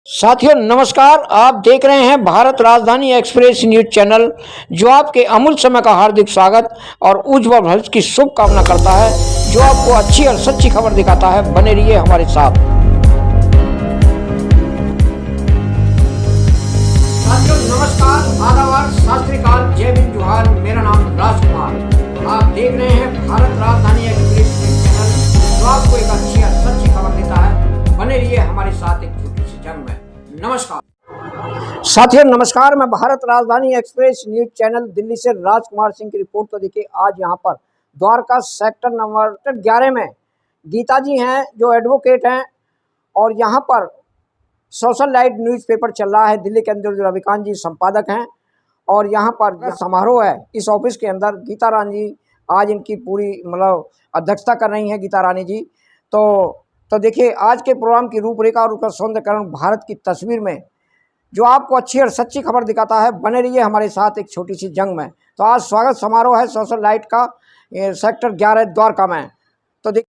साथियों नमस्कार। आप देख रहे हैं भारत राजधानी एक्सप्रेस न्यूज चैनल, जो आपके अमूल्य समय का हार्दिक स्वागत और उज्जवल भविष्य की शुभकामना करता है, जो आपको अच्छी और सच्ची खबर दिखाता है। बने रहिए हमारे साथ। साथियों नमस्कार, आदाब, सत श्री अकाल, जय हिंद, जोहार। मेरा नाम राजकुमार। आप देख रहे हैं भारत राजधानी एक्सप्रेस न्यूज चैनल, जो आपको एक अच्छी और सच्ची खबर देता है। बने रहिए हमारे साथ एक छोटी सी जंग में। नमस्कार साथियों, नमस्कार। मैं भारत राजधानी एक्सप्रेस न्यूज चैनल दिल्ली से राजकुमार सिंह की रिपोर्ट। तो देखिए, आज यहाँ पर द्वारका सेक्टर नंबर 11 में गीता जी हैं, जो एडवोकेट हैं, और यहाँ पर सोशल लाइट न्यूज़पेपर चल रहा है। दिल्ली के अंदर जो रविकांत जी संपादक हैं, और यहाँ पर समारोह है इस ऑफिस के अंदर। गीता रानी जी आज इनकी पूरी अध्यक्षता कर रही हैं, गीता रानी जी। तो देखिए, आज के प्रोग्राम की रूपरेखा और उसका सौंदर्यकरण भारत की तस्वीर में, जो आपको अच्छी और सच्ची खबर दिखाता है। बने रहिए हमारे साथ एक छोटी सी जंग में। तो आज स्वागत समारोह है सोशल लाइट का सेक्टर 11 द्वारका में। तो देखिए,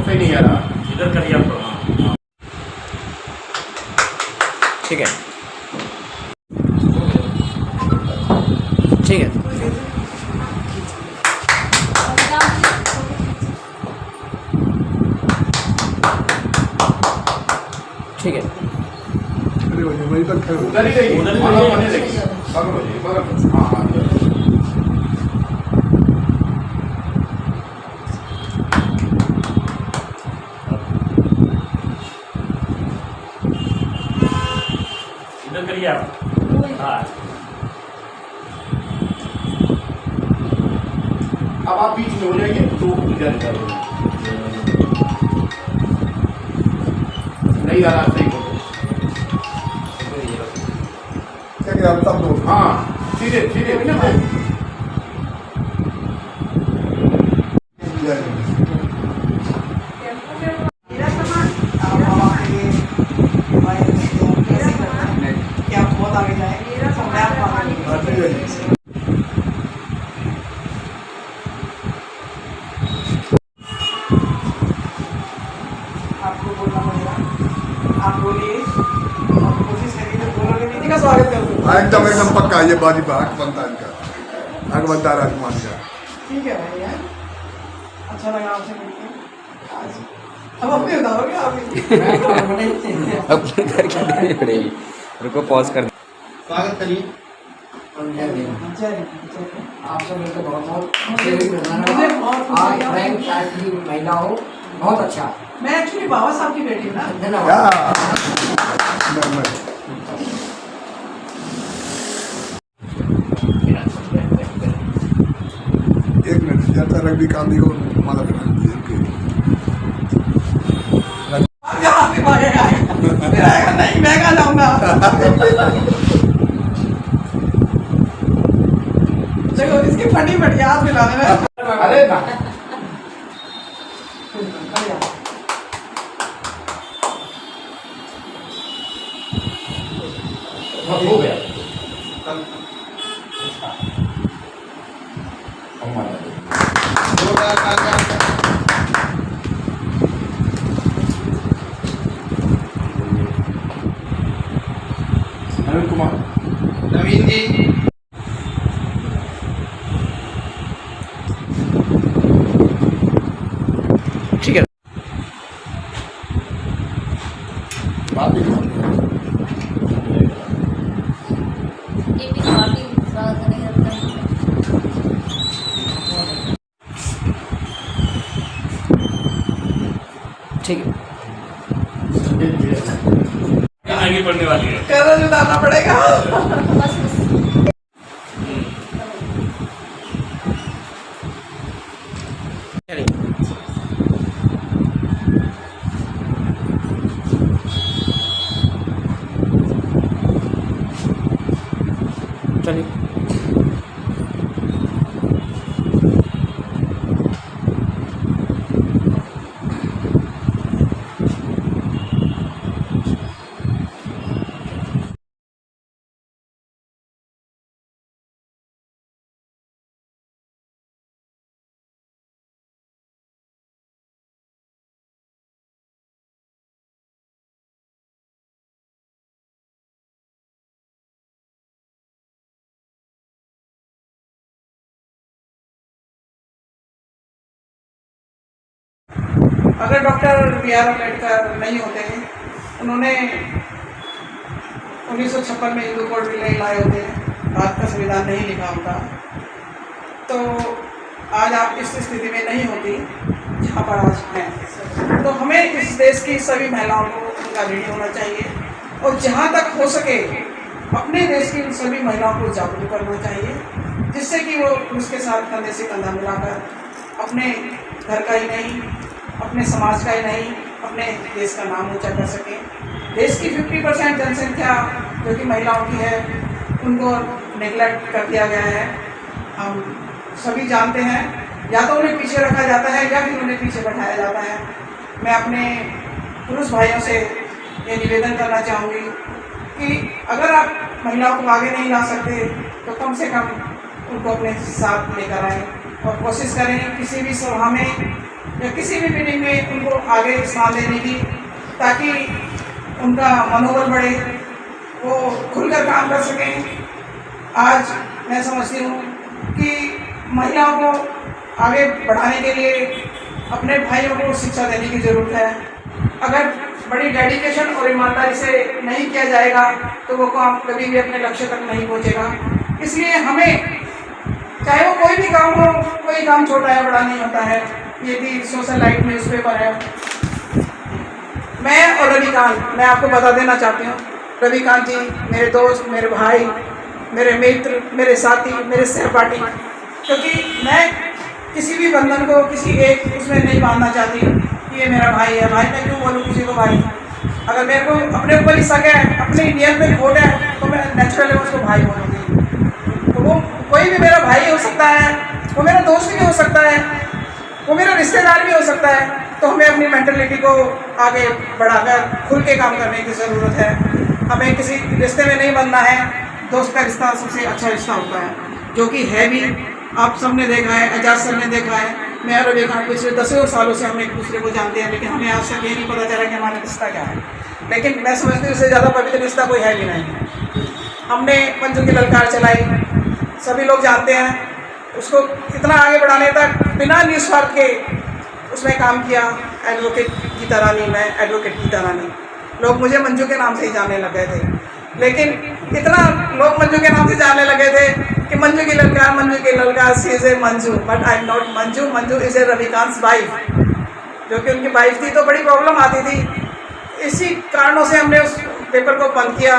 नहीं आ रहा, इधर करिए आप। हाँ ठीक है, ठीक है, ठीक है। उधर ही रहिए, उधर ही रहिए। हाँ हाँ इधर करिए आप। हाँ अब आप बीच में हो जाइए तो इधर नहीं आ रहा सही को। हाँ सीधे सीधे आपको बोलना पड़ेगा। आप बोलिए और कोशिश करिए तो बोलोगे नहीं का स्वागत करूँ। एकदम एकदम पक्का, ये बाजी पर हक बनता है इनका, हक बनता है राजकुमार का। ठीक है भाई यार, अच्छा लगा आपसे मिलकर आज। अब अपने बताओगे आप अपने घर की देनी पड़ेगी। रुको, पॉज कर। स्वागत करिए। आप सब मिलकर बहुत महिला हो, बहुत अच्छा। मैं एक्चुअली बाबा साहब की बेटी हूँ ना। धन्यवाद। एक मिनट, जब तक रग्बी काम नहीं हो माला बना दीजिए। नहीं, मैं कहाँ जाऊँगा। देखो इसकी फटी फटी हाथ मिलाने में। अरे ना हो गया। नवीन कुमार, नवीन जी ठीक है। ठीक है, आगे पढ़ने वाली है। कर्ज उतारना पड़ेगा। चलिए। अगर डॉक्टर B.R. अम्बेडकर नहीं होते, उन्होंने 1956 में हिंदू कोड भी नहीं लाए होते, भारत का संविधान नहीं लिखा होता, तो आज आप इस स्थिति में नहीं होती जहाँ पर आज हैं। तो हमें इस देश की सभी महिलाओं को उनका ऋणी होना चाहिए और जहाँ तक हो सके अपने देश की सभी महिलाओं को जागरूक करना चाहिए, जिससे कि वो उसके साथ कंधे से कंधा मिलाकर अपने घर का ही नहीं, अपने समाज का ही नहीं, अपने देश का नाम ऊंचा कर सकें। देश की 50% जनसंख्या जो कि महिलाओं की है, उनको नेग्लेक्ट कर दिया गया है। हम सभी जानते हैं, या तो उन्हें पीछे रखा जाता है या फिर उन्हें पीछे बैठाया जाता है। मैं अपने पुरुष भाइयों से ये निवेदन करना चाहूँगी कि अगर आप महिलाओं को आगे नहीं ला सकते तो कम से कम उनको अपने साथ लेकर आएँ और कोशिश करें किसी भी सभा में या किसी भी मीटिंग में उनको आगे स्थान देने की, ताकि उनका मनोबल बढ़े, वो खुलकर काम कर सकें। आज मैं समझती हूँ कि महिलाओं को आगे बढ़ाने के लिए अपने भाइयों को शिक्षा देने की ज़रूरत है। अगर बड़ी डेडिकेशन और ईमानदारी से नहीं किया जाएगा तो वो काम कभी भी अपने लक्ष्य तक नहीं पहुँचेगा। इसलिए हमें, चाहे वो कोई भी काम हो, कोई काम छोटा है बड़ा नहीं होता है। ये भी सोशल लाइट न्यूज़पेपर है। मैं और रविकांत, मैं आपको बता देना चाहती हूँ, रविकांत जी मेरे दोस्त, मेरे भाई, मेरे मित्र, मेरे साथी, मेरे सहपाठी, क्योंकि मैं किसी भी बंधन को किसी एक उसमें नहीं बांधना चाहती कि ये मेरा भाई है। भाई मैं क्यों बोलूँ किसी को भाई? अगर मेरे को अपने ऊपर ही शक है, अपनी नियत में खोट है, तो मैं नेचुरली उसको भाई बोलूँगी। तो वो कोई भी मेरा भाई हो सकता है, वो मेरा दोस्त भी हो सकता है, वो मेरा रिश्तेदार भी हो सकता है। तो हमें अपनी मेंटलिटी को आगे बढ़ाकर खुल के काम करने की ज़रूरत है। हमें किसी रिश्ते में नहीं बनना है। दोस्त का रिश्ता सबसे अच्छा रिश्ता होता है, जो कि है भी। आप सबने देखा है, एजाज सर ने देखा है, मैं और रविकांत पिछले 10 सालों से हम एक दूसरे को जानते हैं, लेकिन हमें आज तक ये नहीं पता चला कि हमारा रिश्ता क्या है। लेकिन मैं समझती हूँ इससे ज़्यादा पवित्र रिश्ता कोई है भी नहीं। हमने मंजू की ललकार चलाई, सभी लोग जानते हैं, उसको इतना आगे बढ़ाने तक बिना निस्वार्थ के उसने काम किया। एडवोकेट गीता रानी, मैं एडवोकेट गीता रानी, लोग मुझे मंजू के नाम से ही जानने लग गए थे। लेकिन इतना लोग मंजू के नाम से जानने लगे थे कि मंजू की ललकार she is a Manju, but I am not Manju. Manju is a Ravikant wife, जो कि उनकी वाइफ थी, तो बड़ी प्रॉब्लम आती थी। इसी कारणों से हमने उस पेपर को बंद किया।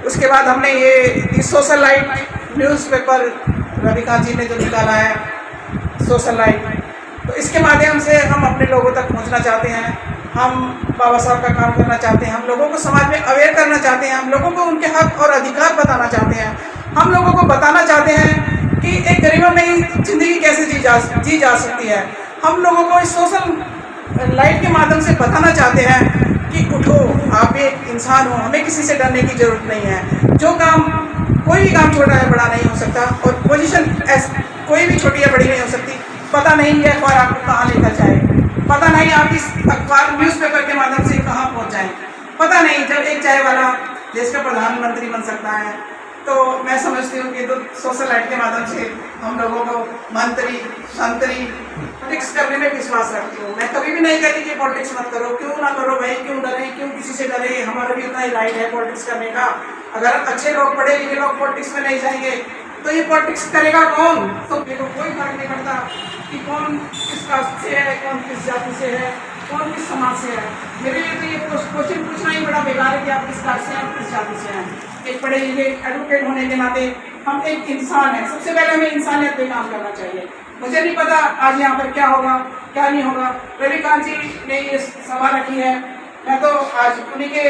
उसके बाद हमने ये सोशल लाइट न्यूज़पेपर रविकांत जी ने जो निकाला है, सोशल लाइट, तो इसके माध्यम से हम अपने लोगों तक पहुंचना चाहते हैं। हम बाबा साहब का काम करना चाहते हैं, हम लोगों को समाज में अवेयर करना चाहते हैं, हम लोगों को उनके हक और अधिकार बताना चाहते हैं। हम लोगों को बताना चाहते हैं कि एक गरीबों में ज़िंदगी कैसे जी जा सकती है। हम लोगों को इस सोशल लाइट के माध्यम से बताना चाहते हैं कि उठो, आप एक इंसान हो, हमें किसी से डरने की ज़रूरत नहीं है। जो काम, कोई भी काम छोटा है बड़ा नहीं हो सकता, और पोजीशन कोई भी छोटी या बड़ी नहीं हो सकती। पता नहीं ये अखबार आपको कहाँ लेकर जाए, पता नहीं आप इस अखबार न्यूज़पेपर के माध्यम से कहाँ पहुँच जाएँ, पता नहीं। जब एक चाय वाला देश का प्रधानमंत्री बन सकता है, तो मैं समझती हूँ कि तो सोशल लाइट के माध्यम से हम लोगों को मंत्री, संतरी, पॉलिटिक्स करने में विश्वास रखती हूँ। मैं कभी भी नहीं कहती कि पॉलिटिक्स मत करो, क्यों ना करो भाई, क्यों डरे, क्यों किसी से डरे? हमारा भी उतना ही राइट है पॉलिटिक्स करने का। अगर अच्छे लोग, पढ़े लिखे लोग पॉलिटिक्स में नहीं जाएंगे तो ये पॉलिटिक्स करेगा कौन? तो मेरे को कोई फर्क नहीं पड़ता कि कौन किस कास्ट से है, कौन किस जाति से है, कौन किस समाज से है। मेरे लिए तो ये क्वेश्चन पूछना ही बड़ा बेकार है कि आप किस कास्ट से हैं, आप किस जाति से हैं। एक पढ़े लिखे एडवोकेट होने के नाते हम एक इंसान हैं, सबसे पहले हमें इंसानियत पे काम करना चाहिए। मुझे नहीं पता आज यहाँ पर क्या होगा, क्या नहीं होगा। रविकांत जी ने ये सभा रखी है, मैं तो आज उन्हीं के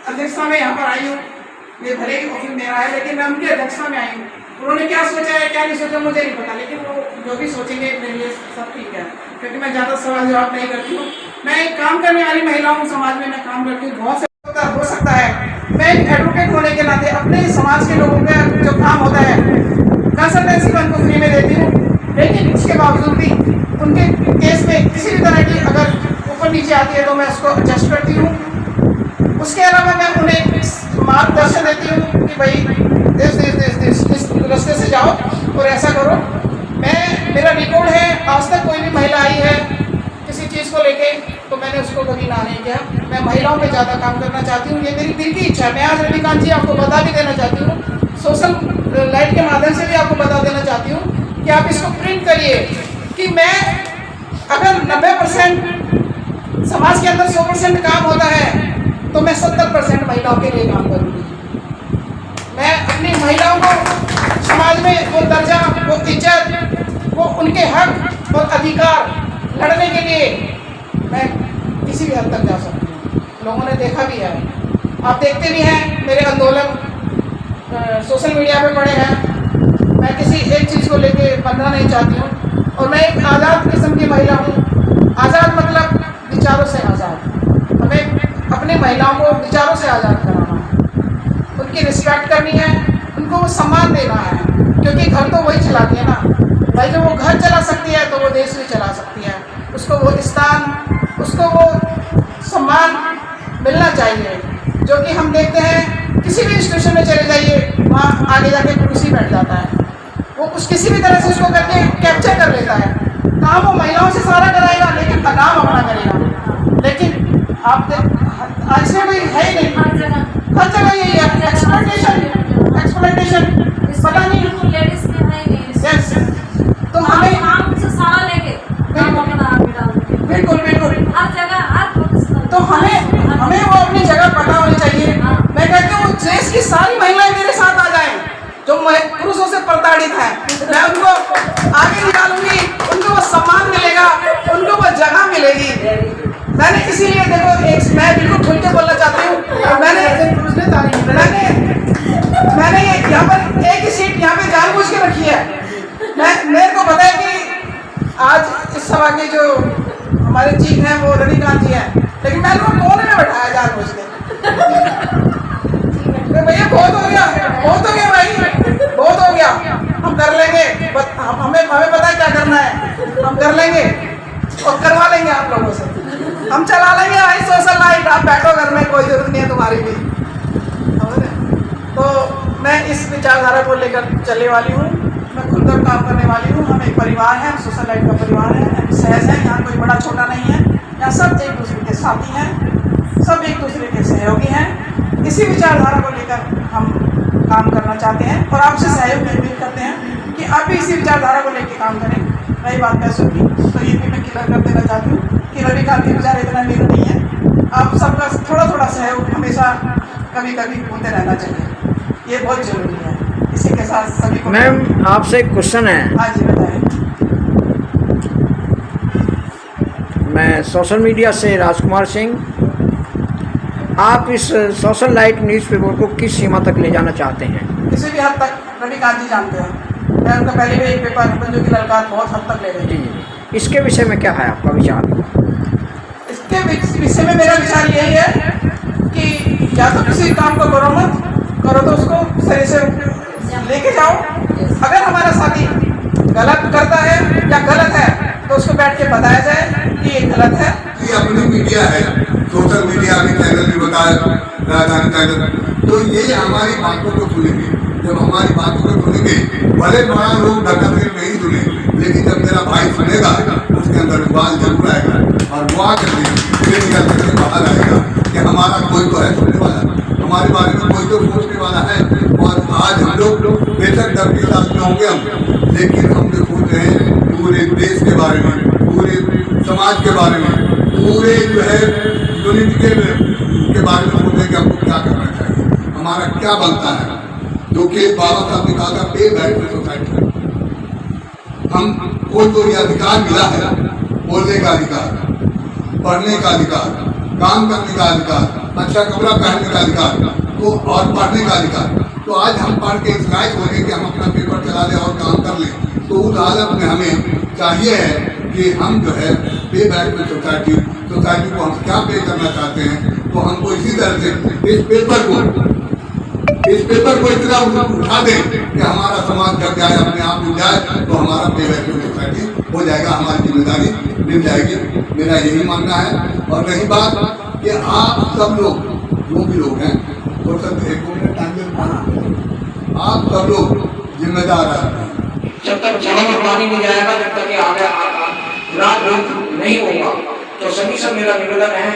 अध्यक्षता में यहाँ पर आई हूँ। ये भले ही ऑफिस मेरा है, लेकिन मैं उनकी अध्यक्षता में आई हूँ। उन्होंने क्या सोचा है, क्या नहीं सोचा, मुझे नहीं पता, लेकिन वो जो भी सोचेंगे मेरे लिए सब ठीक है, क्योंकि मैं ज़्यादा सवाल जवाब नहीं करती हूँ। मैं एक काम करने वाली महिला हूँ, समाज में मैं काम करती हूँ। बहुत से हो सकता है मैं एक एडवोकेट होने के नाते अपने समाज के लोगों का जो काम होता है, कंसल्टेंसी मैं उनको फ्री में देती हूँ, लेकिन उसके बावजूद भी उनके केस में किसी भी तरह की अगर ऊपर नीचे आती है तो मैं उसको एडजस्ट करती हूँ। उसके अलावा मैं उन्हें मार्गदर्शन देती हूँ कि भाई इस रास्ते से जाओ और ऐसा करो। मेरा रिकॉर्ड है, आज तक कोई भी महिला आई है किसी चीज़ को को लेके तो मैंने उसको कभी ना नहीं किया। मैं महिलाओं पे ज़्यादा काम करना चाहती हूँ, ये मेरी दिल की इच्छा है। मैं आज रविकांत जी आपको बता भी देना चाहती हूँ, सोशल लाइट के माध्यम से भी आपको बता देना चाहती हूँ कि आप इसको प्रिंट करिए कि मैं अगर 90% समाज के अंदर 100% काम होता है तो मैं 70% महिलाओं के लिए काम करूँगी। मैं अपनी महिलाओं को समाज में वो दर्जा, वो इज्जत, वो उनके हक और अधिकार लड़ने के लिए मैं किसी भी हद तक जा सकती हूँ। लोगों ने देखा भी है, आप देखते भी हैं मेरे आंदोलन सोशल मीडिया पे पड़े हैं। मैं किसी एक चीज़ को लेके बंधना नहीं चाहती हूँ और मैं एक आज़ाद किस्म की महिला हूँ। आज़ाद मतलब विचारों से आज़ाद। हमें अपनी महिलाओं को विचारों से आज़ाद कराना है, उनकी रिस्पेक्ट करनी है, उनको वो सम्मान देना है, क्योंकि घर तो वही चलाती है ना भाई। जब वो घर चला सकती है तो वो देश भी चला सकती है। उसको वो स्थान, उसको वो सम्मान मिलना चाहिए जो कि हम देखते हैं किसी भी इंस्टीट्यूशन में चले जाइए, वहाँ आगे जाके कुर्सी बैठ जाता है। वो कुछ किसी भी तरह से उसको करके कैप्चर कर लेता है। काम वो महिलाओं से सारा कराएगा लेकिन काम अपना करेगा। लेकिन आप ऐसे कोई है ही नहीं, हर जगह यही है, एक्सप्लॉइटेशन पता नहीं। यस, तो हमें बिल्कुल बिल्कुल तो हमें वो अपनी जगह पता होनी चाहिए। मैं कहती हूँ देश की सारी महिलाएं मेरे साथ आ जाएं जो पुरुषों से प्रताड़ित हैं, मैं उनको आगे निकालूंगी, उनको वो सम्मान मिलेगा, उनको वो जगह मिलेगी। मैंने इसीलिए देखो मैं बिल्कुल खुल के बोलना चाहती हूँ, मैंने यहाँ पर एक ही सीट यहाँ पे जानबूझ के रखी है। मेरे को पता है कि आज इस सभा के जो हमारे चीफ हैं वो रविकांत जी हैं, लेकिन मैंने वो कोने में बैठाया जानबूझ के। भैया बहुत हो गया भाई, बहुत हो गया, हम कर लेंगे, हमें पता है क्या करना है, हम कर लेंगे और करवा लेंगे आप लोगों से, हम चला लेंगे भाई सोशल लाइट। आप बैठो घर में, कोई जरूरत नहीं है तुम्हारी भी। तो मैं इस विचारधारा को लेकर चलने वाली हूँ, मैं खुलकर काम करने वाली हूँ। हम एक परिवार है, सोशल लाइट का परिवार है, हम सहज है, यहाँ कोई बड़ा छोटा नहीं है, यहाँ सब एक दूसरे के साथी हैं, सब एक दूसरे के सहयोगी हैं। इसी विचारधारा को लेकर हम काम करना चाहते हैं और आपसे सहयोग की उम्मीद करते हैं कि आप भी इसी विचारधारा को लेकर काम करें। रही बात पैसों की, तो ये भी मैं क्लियर कर देना चाहती हूँ कि रविकांत के विचार इतना मेरे नहीं है। आप सबका थोड़ा थोड़ा सहयोग हमेशा कभी कभी होते रहना चाहिए, ये बहुत जरूरी है। इसी के साथ सभी को मैम आपसे एक क्वेश्चन है। हाँ जी बताएं। मैं सोशल मीडिया से राजकुमार सिंह, आप इस सोशल लाइट न्यूज़पेपर को किस सीमा तक ले जाना चाहते हैं? किसी भी हद तक रविकांत जी जानते हैं, मैं उनका पहले भी एक पेपर बंजू की ललकार बहुत हद तक ले गई। जी, इसके विषय में क्या है आपका विचार? इसके विषय में मेरा विचार यही है कि या तो किसी काम को करो मत, करो तो उसको सही से लेके जाओ। अगर हमारा साथी गलत करता है या गलत है तो उसको बैठ के बताया जाए कि ये गलत है। ये अपनी मीडिया है, सोशल मीडिया भी चैनल भी बताया, राजधानी चैनल, तो ये हमारी बातों को सुनेंगे। जब हमारी बातों को सुनेंगे, भले बड़ा लोग डरकर नहीं सुने, लेकिन जब मेरा भाई सुनेगा उसके अंदर विश्वास जरूर आएगा और वो आकर निकल करके बाहर आएगा कि हमारा कोई तो है सुनने वाला, हमारे बारे में कोई तो सोचने वाला है। और आज हम लोग बेशक डर के साथ में होंगे हम, लेकिन हम जो सोच रहे हैं पूरे देश के बारे में, पूरे समाज के बारे में, पूरे जो है यूनिट के बारे में सोच रहे कि हमको क्या करना चाहिए, हमारा क्या बनता है। जो कि बाबा साहब ने कहा था पे बैक टू सोसाइटी, हम को तो ये अधिकार मिला है, बोलने का अधिकार, पढ़ने का अधिकार, काम करने का अधिकार, अच्छा कपड़ा पहनने का अधिकार तो और पढ़ने का अधिकार। तो आज हम पढ़ के इस लायक हो गए कि हम अपना पेपर चला लें और काम कर लें। तो उस हालत में हमें चाहिए है कि हम जो है पे बैक टू सोसाइटी को हम क्या पे करना चाहते हैं, तो हमको इसी तरह से इस पेपर को इतना उठा दें कि हमारा समाज जब जाए अपने आप मिल जाए तो हमारा पे बैक टू सोसाइटी हो जाएगा, हमारी जिम्मेदारी मिल जाएगी। मेरा यही मानना है। और रही बात कि आप सब लोग जो भी लोग हैं, तो सब एक आप सब लोग जिम्मेदार हैं। जब तक जन्म पानी नहीं जाएगा, जब तक ये आगे रात नहीं होगा, तो सभी से मेरा निवेदन है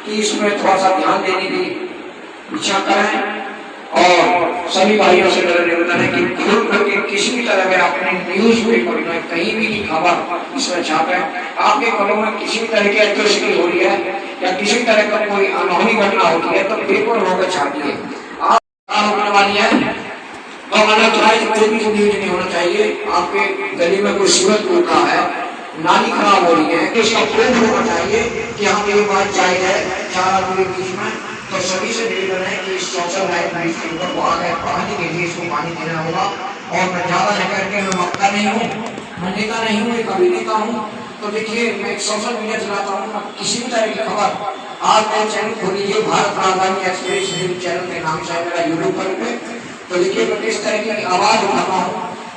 कि इसमें थोड़ा सा ध्यान देने की इच्छा करें। और सभी भाइयों से मेरा निवेदन है कि खुल करके किसी भी तरह में अपने न्यूज पेपर में कहीं भी की खबर इसमें छापे। आपके कलम में किसी भी तरह की एट्रोसिटी हो रही है या किसी भी तरह का कोई अनहोनी घटना होती है तो पेपर होकर छापिए। आप होने वाली है तो अनऑथराइज कोई भी न्यूज नहीं होना चाहिए। आपके गली में कोई सूरत टूट रहा है, नाली खराब हो रही है, तो इसका प्रूफ होना चाहिए कि हम ये बात चाहिए है 4 आदमी के बीच में। तो सभी से निवेदन है कि इस सोशल लाइफ न्यूज पेपर को आगे पढ़ने के लिए इसको पानी देना होगा। और मैं ज़्यादा नहीं करके मैं वक्ता नहीं हूँ, मैं नेता नहीं हूँ, एक अभिनेता हूँ। तो देखिए मैं एक सोशल मीडिया चलाता हूँ, मैं किसी भी तरह की खबर आप मेरा चैनल खोल लीजिए, भारत राजधानी एक्सप्रेस न्यूज चैनल के नाम से मेरा यूट्यूब पर पे। तो देखिए मैं किस तरह की आवाज़ उठाता हूँ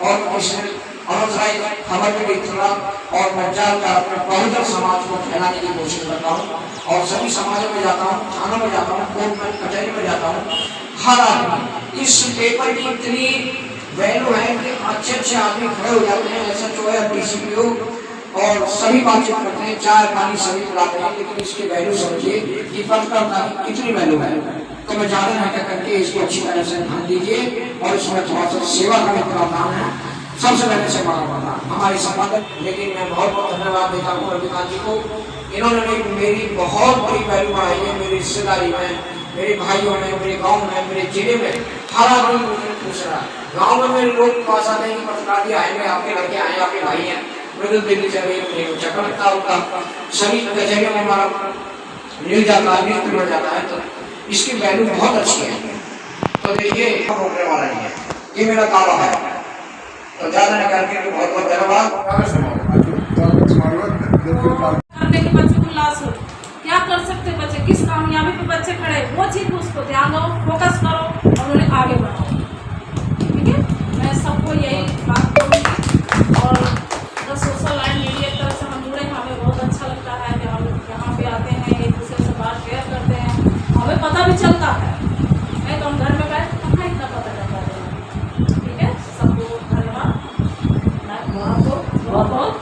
और इसमें अनऑथराइज खबर में भी थोड़ा और मैं जाकर अपने बहुजन समाज को फैलाने की कोशिश करता हूँ। और सभी समाजों में जाता हूँ, थानों में जाता हूँ, कोर्ट में कचहरी में जाता हूँ। हर आदमी इस पेपर की इतनी वैल्यू है कि अच्छे आदमी खड़े हो जाते हैं, ऐसा जो है DCPO और सभी बातचीत करते हैं, चाय पानी सभी पिलाते हैं, लेकिन इसकी वैल्यू समझिए कि पत्रकारिता की कितनी वैल्यू है। तो मैं ज़्यादा नहीं करके इसको अच्छी तरह से ध्यान दीजिए और इसमें थोड़ा सा सेवा करने का काम है। सबसे पहले से मांगा पड़ता हमारे संपादक, लेकिन मैं बहुत बहुत धन्यवाद देता हूँ रविकांत जी को। इन्होंने मेरी बहुत बड़ी वैल्यू बढ़ाई है, मेरी रिश्तेदारी में, मेरे भाइयों में, मेरे गांव में, मेरे जिले में। हर आदमी मुझे पूछ रहा है, गाँव में मेरे लोग पास आते हैं कि पत्रकार जी आएंगे, आपके लड़के आए, आपके भाई हैं, मुझे दिल्ली से चक्कर लगता होगा। सभी कचहरियों में हमारा न्यूज जाता है, न्यूज पेपर जाता है, तो इसकी वैल्यू बहुत अच्छी है। तो देखिए होने वाला नहीं है, ये मेरा दावा है। तो ज्यादा नहीं करके बहुत बहुत धन्यवाद। करने के बच्चे को लाश हो, क्या कर सकते बच्चे, किस कामयाबी पे बच्चे खड़े, वो चीज उसको ध्यान दो, फोकस करो और उन्हें आगे बढ़ाओ। ठीक है, मैं सबको यही बात करूँगी। और जो सोशल लाइन मीडिया की तरफ से हम जुड़े हैं, हमें बहुत अच्छा लगता है कि हम यहाँ पे आते हैं, एक दूसरे से बात शेयर करते हैं, हमें पता भी चलता है। नहीं तो हम घर में बैठ कहाँ इतना पता चलता है। ठीक है, सबको धन्यवाद, बहुत बहुत।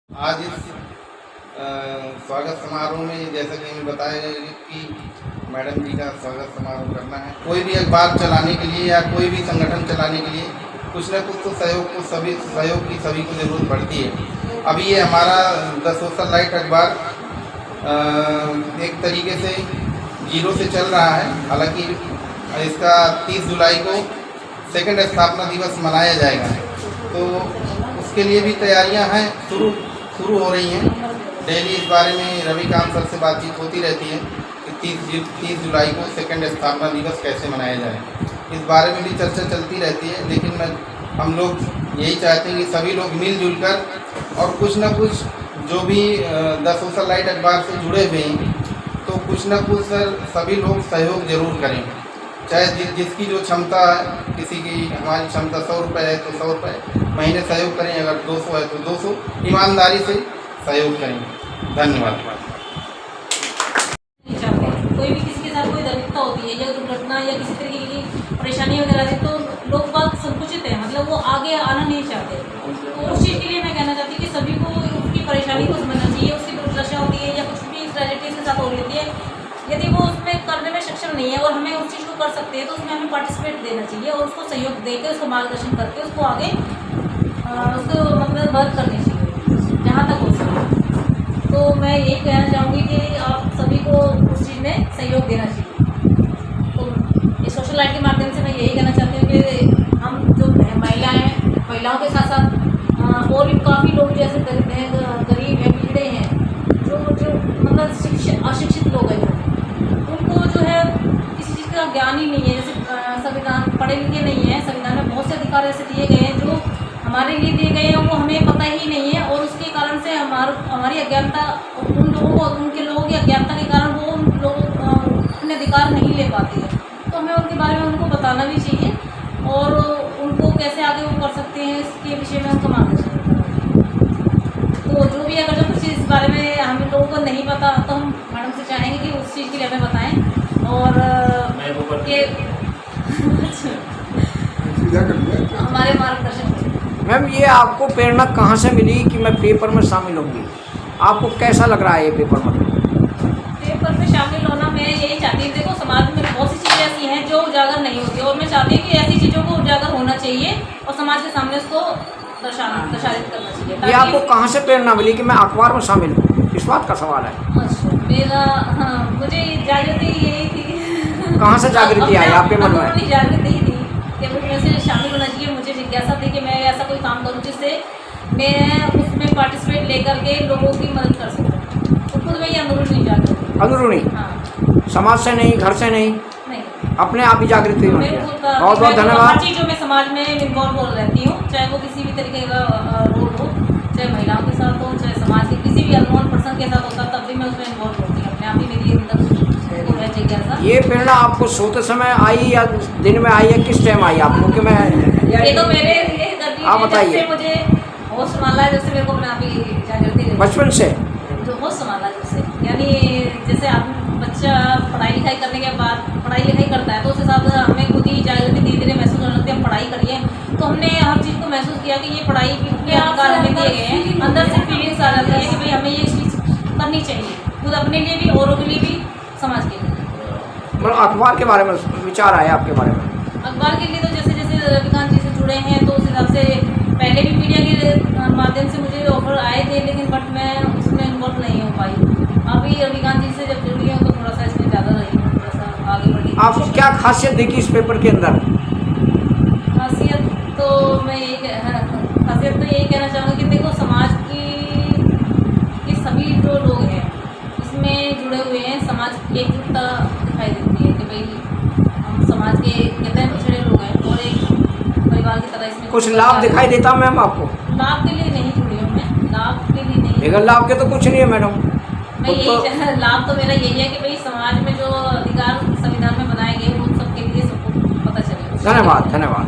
आज इस स्वागत समारोह में जैसा कि हमें बताया गया कि मैडम जी का स्वागत समारोह करना है। कोई भी अखबार चलाने के लिए या कोई भी संगठन चलाने के लिए कुछ न कुछ तो सहयोग की सभी को ज़रूरत पड़ती है। अभी ये हमारा द सोशल लाइट अखबार एक तरीके से 0 से चल रहा है। हालांकि इसका 30 जुलाई को सेकंड स्थापना दिवस मनाया जाएगा, तो उसके लिए भी तैयारियां हैं, शुरू हो रही हैं। डेली इस बारे में रविकांत सर से बातचीत होती रहती है कि 30 जुलाई को सेकंड स्थापना दिवस कैसे मनाया जाए, इस बारे में भी चर्चा चलती रहती है। लेकिन हम लोग यही चाहते हैं कि सभी लोग मिलजुल कर और कुछ न कुछ जो भी द सोशल लाइट अखबार से जुड़े हुए हैं, तो कुछ न कुछ सर सभी लोग सहयोग जरूर करें। चाहे जिसकी जो क्षमता है, किसी की हमारी क्षमता 100 रुपये है तो 100 रुपये महीने सहयोग करें, अगर 200 है तो 200, ईमानदारी से सहयोग करें। धन्यवाद। कोई भी किसी के साथ कोई दरिद्रता होती है या दुर्घटना या किसी तरीके की परेशानी वगैरह है, तो लोग बात संकुचित है, मतलब वो आगे आना नहीं चाहते। तो उस चीज़ के लिए मैं कहना चाहती हूँ कि सभी को उसकी परेशानी को समझना चाहिए, उसकी दुर्दशा होती है या कुछ भी रिलेटिव के साथ हो रही है, यदि वो उसमें करने में सक्षम नहीं है और हमें उस चीज़ को कर सकते हैं, तो उसमें हमें पार्टिसिपेट देना चाहिए और उसको सहयोग देकर, उसको मार्गदर्शन करके उसको आगे उसको मतलब मदद करनी चाहिए जहाँ तक हो सके। तो मैं यही कहना चाहूँगी कि आप सभी को उस चीज़ में सहयोग देना चाहिए। तो इस सोशल लाइट के माध्यम से मैं यही कहना चाहती हूँ कि हम जो महिलाएँ हैं, महिलाओं के साथ साथ और भी काफ़ी लोग जैसे गरीब हैं, पिछड़े हैं, जो मतलब अशिक्षित लोग हैं, उनको जो है किसी चीज़ का ज्ञान ही नहीं है। जैसे संविधान पढ़े लिखे नहीं है, संविधान में बहुत से अधिकार ऐसे दिए गए हैं जो हमारे लिए दिए गए हैं, वो हमें पता ही नहीं है और उसके कारण से हमारी अज्ञानता, उन लोगों को, उनके लोगों की अज्ञानता के कारण वो उन लोगों अपने अधिकार नहीं ले पाते हैं। तो हमें उनके बारे में उनको बताना भी चाहिए और उनको कैसे आगे वो कर सकते हैं इसके विषय में उनको मार्गदर्शन करना। तो जो भी अगर जो कुछ इस बारे में हम लोगों को नहीं पता, तो हम मैडम से चाहेंगे कि उस चीज़ के लिए हमें बताएं और हमारे मार्गदर्शन। मैम ये आपको प्रेरणा कहाँ से मिली कि मैं पेपर में शामिल होंगी? आपको कैसा लग रहा है ये पेपर मतलब? पेपर में शामिल होना मैं यही चाहती हूँ। देखो समाज में बहुत सी चीज़ें ऐसी हैं जो उजागर नहीं होती और मैं चाहती हूँ कि ऐसी चीज़ों को उजागर होना चाहिए और समाज के सामने उसको प्रसारित करना चाहिए। ये आपको कहाँ से प्रेरणा मिली कि मैं अखबार में शामिल हूँ, इस बात का सवाल है। अच्छा, मेरा हाँ, मुझे जागृति यही थी। कहाँ से जागृति आई आपके मन में? अपनी जागृति ही थी कि मुझे से शामिल होना चाहिए। मुझे जिज्ञासा थी कि मैं ऐसा कोई काम करूँ जिससे मैं उसमें पार्टिसिपेट लेकर के लोगों की मदद कर सकूँ। तो खुद में ये अंदरूनी जागृति। अंदरूनी? हाँ। समाज से नहीं, घर से नहीं, नहीं, अपने आप ही जागृति होती मेरे है। खुद का बहुत बहुत हर धन्यवाद। चीज़ों में समाज में इन्वॉल्व हो रहती हूँ, चाहे वो किसी भी तरीके का रोल हो, चाहे महिलाओं के साथ हो, चाहे समाज के किसी भी अननोन पर्सन के साथ होता, तब भी मैं उसमें इन्वॉल्व होती हूँ। अपने आप ही मेरी अंदर वो है जिज्ञासा। ये प्रेरणा आपको सोते समय आई या दिन में आई या किस टाइम आई आपको कि मैं? ये तो मेरे लिए आप बताइए। जब से मुझे होश संभाला है, जब से मेरे को अपने आप ही जागृति रही। बचपन से? जो होश संभाला जब से, यानी जैसे आप बच्चा पढ़ाई लिखाई करने के बाद पढ़ाई लिखाई करता है तो उस हिसाब से हमें खुद ही जागृति धीरे धीरे महसूस होने लगती है। हम पढ़ाई करिए तो हमने हर चीज़ को महसूस किया कि ये पढ़ाई के अधिकार हमें दिए गए हैं। अंदर से फीलिंग्स आ जाती है कि भाई हमें ये चीज़ करनी चाहिए, खुद अपने लिए भी, औरों के लिए भी, समाज के लिए। मतलब अखबार के बारे में विचार आया आपके बारे में? अखबार के लिए तो जैसे जैसे रविकांत जी से जुड़े हैं तो उस हिसाब से पहले भी मीडिया के माध्यम से मुझे ऑफर आए थे, लेकिन बट मैं उसमें इन्वॉल्व नहीं हो पाई। अभी रविकांत जी से जब जुड़ी हूँ तो थोड़ा सा इसमें ज़्यादा रही हूँ, थोड़ा सा आगे बढ़ी। आपको क्या खासियत देखी इस पेपर के अंदर? खासियत तो मैं यही कहना चाहूँगी कि देखो समाज की सभी जो लोग हैं इसमें जुड़े हुए हैं, समाज की एकजुटता दिखाई देती है कि भाई हम समाज के कहते हैं पिछड़े लोग हैं और एक परिवार की तरह इसमें कुछ लाभ दिखाई देता मैम आपको? लाभ के लिए नहीं जुड़ी हूँ मैं, लाभ के लिए नहीं। बगैर लाभ के तो कुछ नहीं है मैडम। मैं यही लाभ तो मेरा यही है कि भाई समाज में जो अधिकार संविधान में बनाए गए वो सबके लिए सबको पता चले। धन्यवाद, धन्यवाद।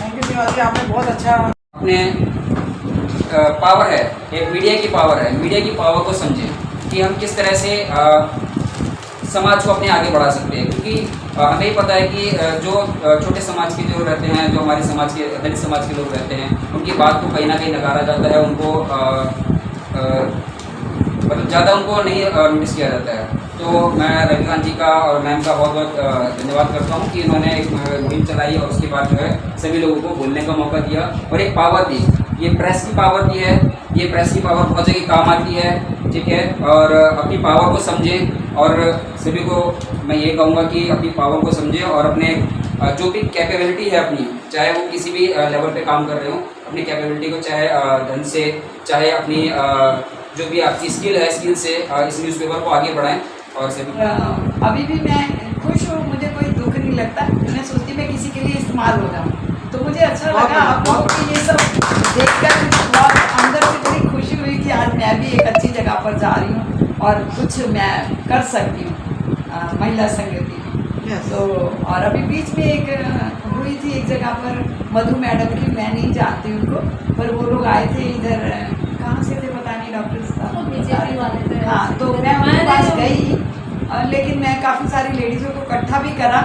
थैंक यू शिवाजी, आपने बहुत अच्छा। अपने पावर है, एक मीडिया की पावर है, मीडिया की पावर को समझें कि हम किस तरह से समाज को अपने आगे बढ़ा सकते हैं। क्योंकि हमें ही पता है कि जो छोटे समाज के जो रहते हैं, जो हमारे समाज के दलित समाज के लोग रहते हैं, उनकी बात को कहीं ना कहीं नकारा जाता है, उनको मतलब ज़्यादा उनको नहीं नोटिस किया जाता है। तो मैं रविकांत जी का और मैम का बहुत बहुत धन्यवाद करता हूँ कि इन्होंने एक मुहिम चलाई और उसके बाद जो है सभी लोगों को बोलने का मौका दिया और एक पावर दी। ये प्रेस की पावर दी है, ये प्रेस की पावर बहुत जगह काम आती है, ठीक है। और अपनी पावर को समझें और सभी को मैं ये कहूँगा कि अपनी पावर को समझें और अपने जो भी कैपेबिलिटी है अपनी, चाहे वो किसी भी लेवल पे काम कर रहे हो, अपनी कैपेबिलिटी को चाहे धन से, चाहे अपनी जो भी आपकी स्किल है, स्किल से इस न्यूज़पेपर को आगे बढ़ाएं। और सभी अभी भी मैं खुश हूँ, मुझे कोई दुख नहीं लगता। मैं सोचती मैं किसी के लिए इस्तेमाल हो जाऊँ, तो मुझे अच्छा लगा आप लोगों को ये सब देखकर। बहुत अंदर से बड़ी खुशी हुई कि आज मैं भी एक अच्छी जगह पर जा रही हूँ और कुछ मैं कर सकती हूँ महिला संगति में। तो और अभी बीच में एक हुई थी एक जगह पर मधु मैडम की, मैं नहीं जानती उनको, पर वो लोग आए थे इधर, कहाँ से थे पता नहीं, डॉक्टर साहब बीजेपी वाले थे। हाँ, तो मैं उनके पास गई, लेकिन मैं काफ़ी सारी लेडीज़ों को इकट्ठा भी करा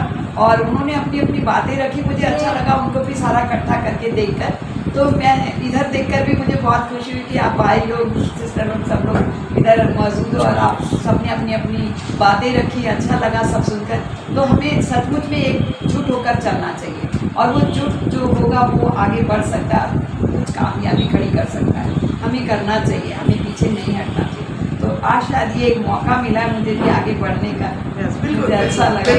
और उन्होंने अपनी अपनी बातें रखी। मुझे अच्छा लगा उनको भी सारा इकट्ठा करके देखकर। तो मैं इधर देखकर भी मुझे बहुत खुशी हुई कि आप भाई लोग, सिस्टर लोग, सब लोग इधर मौजूद हो और आप सबने अपनी अपनी बातें रखी। अच्छा लगा सब सुनकर। तो हमें सचमुच में एकजुट होकर चलना चाहिए और वो जुट जो होगा वो आगे बढ़ सकता है, कुछ कामयाबी खड़ी कर सकता है। हमें करना चाहिए, हमें पीछे नहीं हटना चाहिए। तो आज शायद ये एक मौका मिला है मुझे भी आगे बढ़ने का। बिल्कुल अच्छा लगा।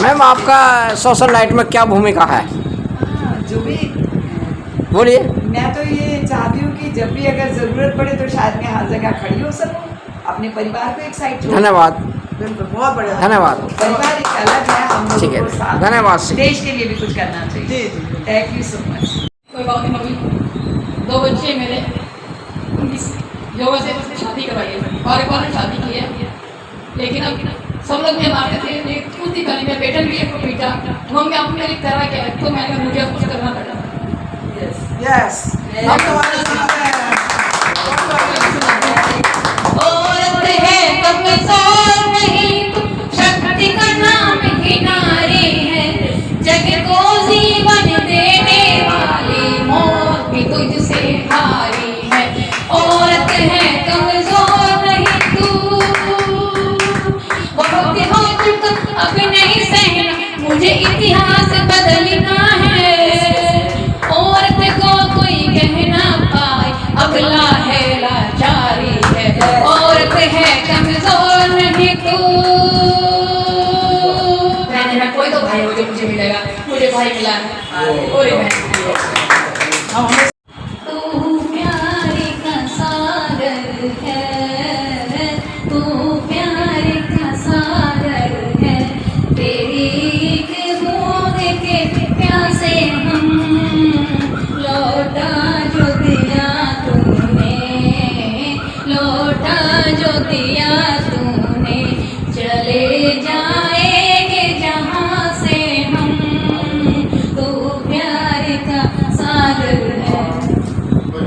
मैम आपका सोशल लाइट में क्या भूमिका है? जो भी बोलिए। मैं तो ये चाहती हूँ कि जब भी अगर ज़रूरत पड़े तो शायद मैं हर जगह खड़ी हो सकूँ, अपने परिवार को एक साइड छोड़। धन्यवाद, बिल्कुल, बहुत बढ़िया। धन्यवाद। परिवार एक अलग है, हम ठीक लोगों है, को साथ धन्यवाद। देश के लिए भी कुछ करना चाहिए। Thank you so much. कोई बात नहीं मम्मी, 2 बच्चे मेरे, उनकी योगा से शादी करवाई है और एक और शादी की है। लेकिन अब सब लोग मुझे मारते थे, क्यों थी पहले मैं बेटन भी एक पीटा, मम्मी आपने मेरी तरह क्या है, तो मैंने मुझे अब कुछ करना पड़ा। यस, हम तुम्हारे साथ हैं। औरत है कमजोर नहीं, शक्ति का नाम ही नारी है, जग को जीवन देने वाली मौत भी तुझसे हारी है। भाई मिला है और एक बहन मिली है। हम हमें तू प्यार का सागर है, तू प्यार का सागर है, तेरी एक बूंद के प्यासे हम, लौटा जो दिया तूने, लौटा जो दिया तूने, चले जाएंगे जहाँ से हम, तू प्यार का सागर है।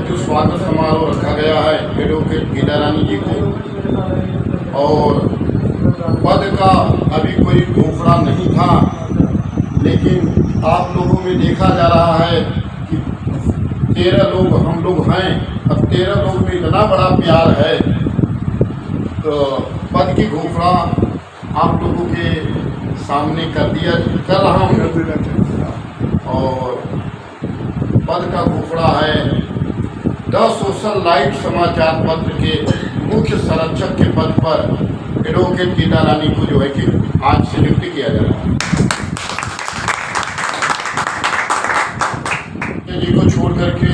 जो स्वागत समारोह रखा गया है एडवोकेट गीता रानी जी को, और पद का अभी कोई घोषणा नहीं था, लेकिन आप लोगों में देखा जा रहा है कि 13 लोग हम लोग हैं, अब 13 लोग में इतना बड़ा प्यार है, तो पद की घोषणा आप लोगों के सामने कर रहा हूँ। और पद का घोषणा है द सोशल लाइट समाचार पत्र के मुख्य संरक्षक के पद पर एडवोकेट गीता रानी को जो है कि आज से नियुक्त किया जा रहा है। जी को छोड़ करके,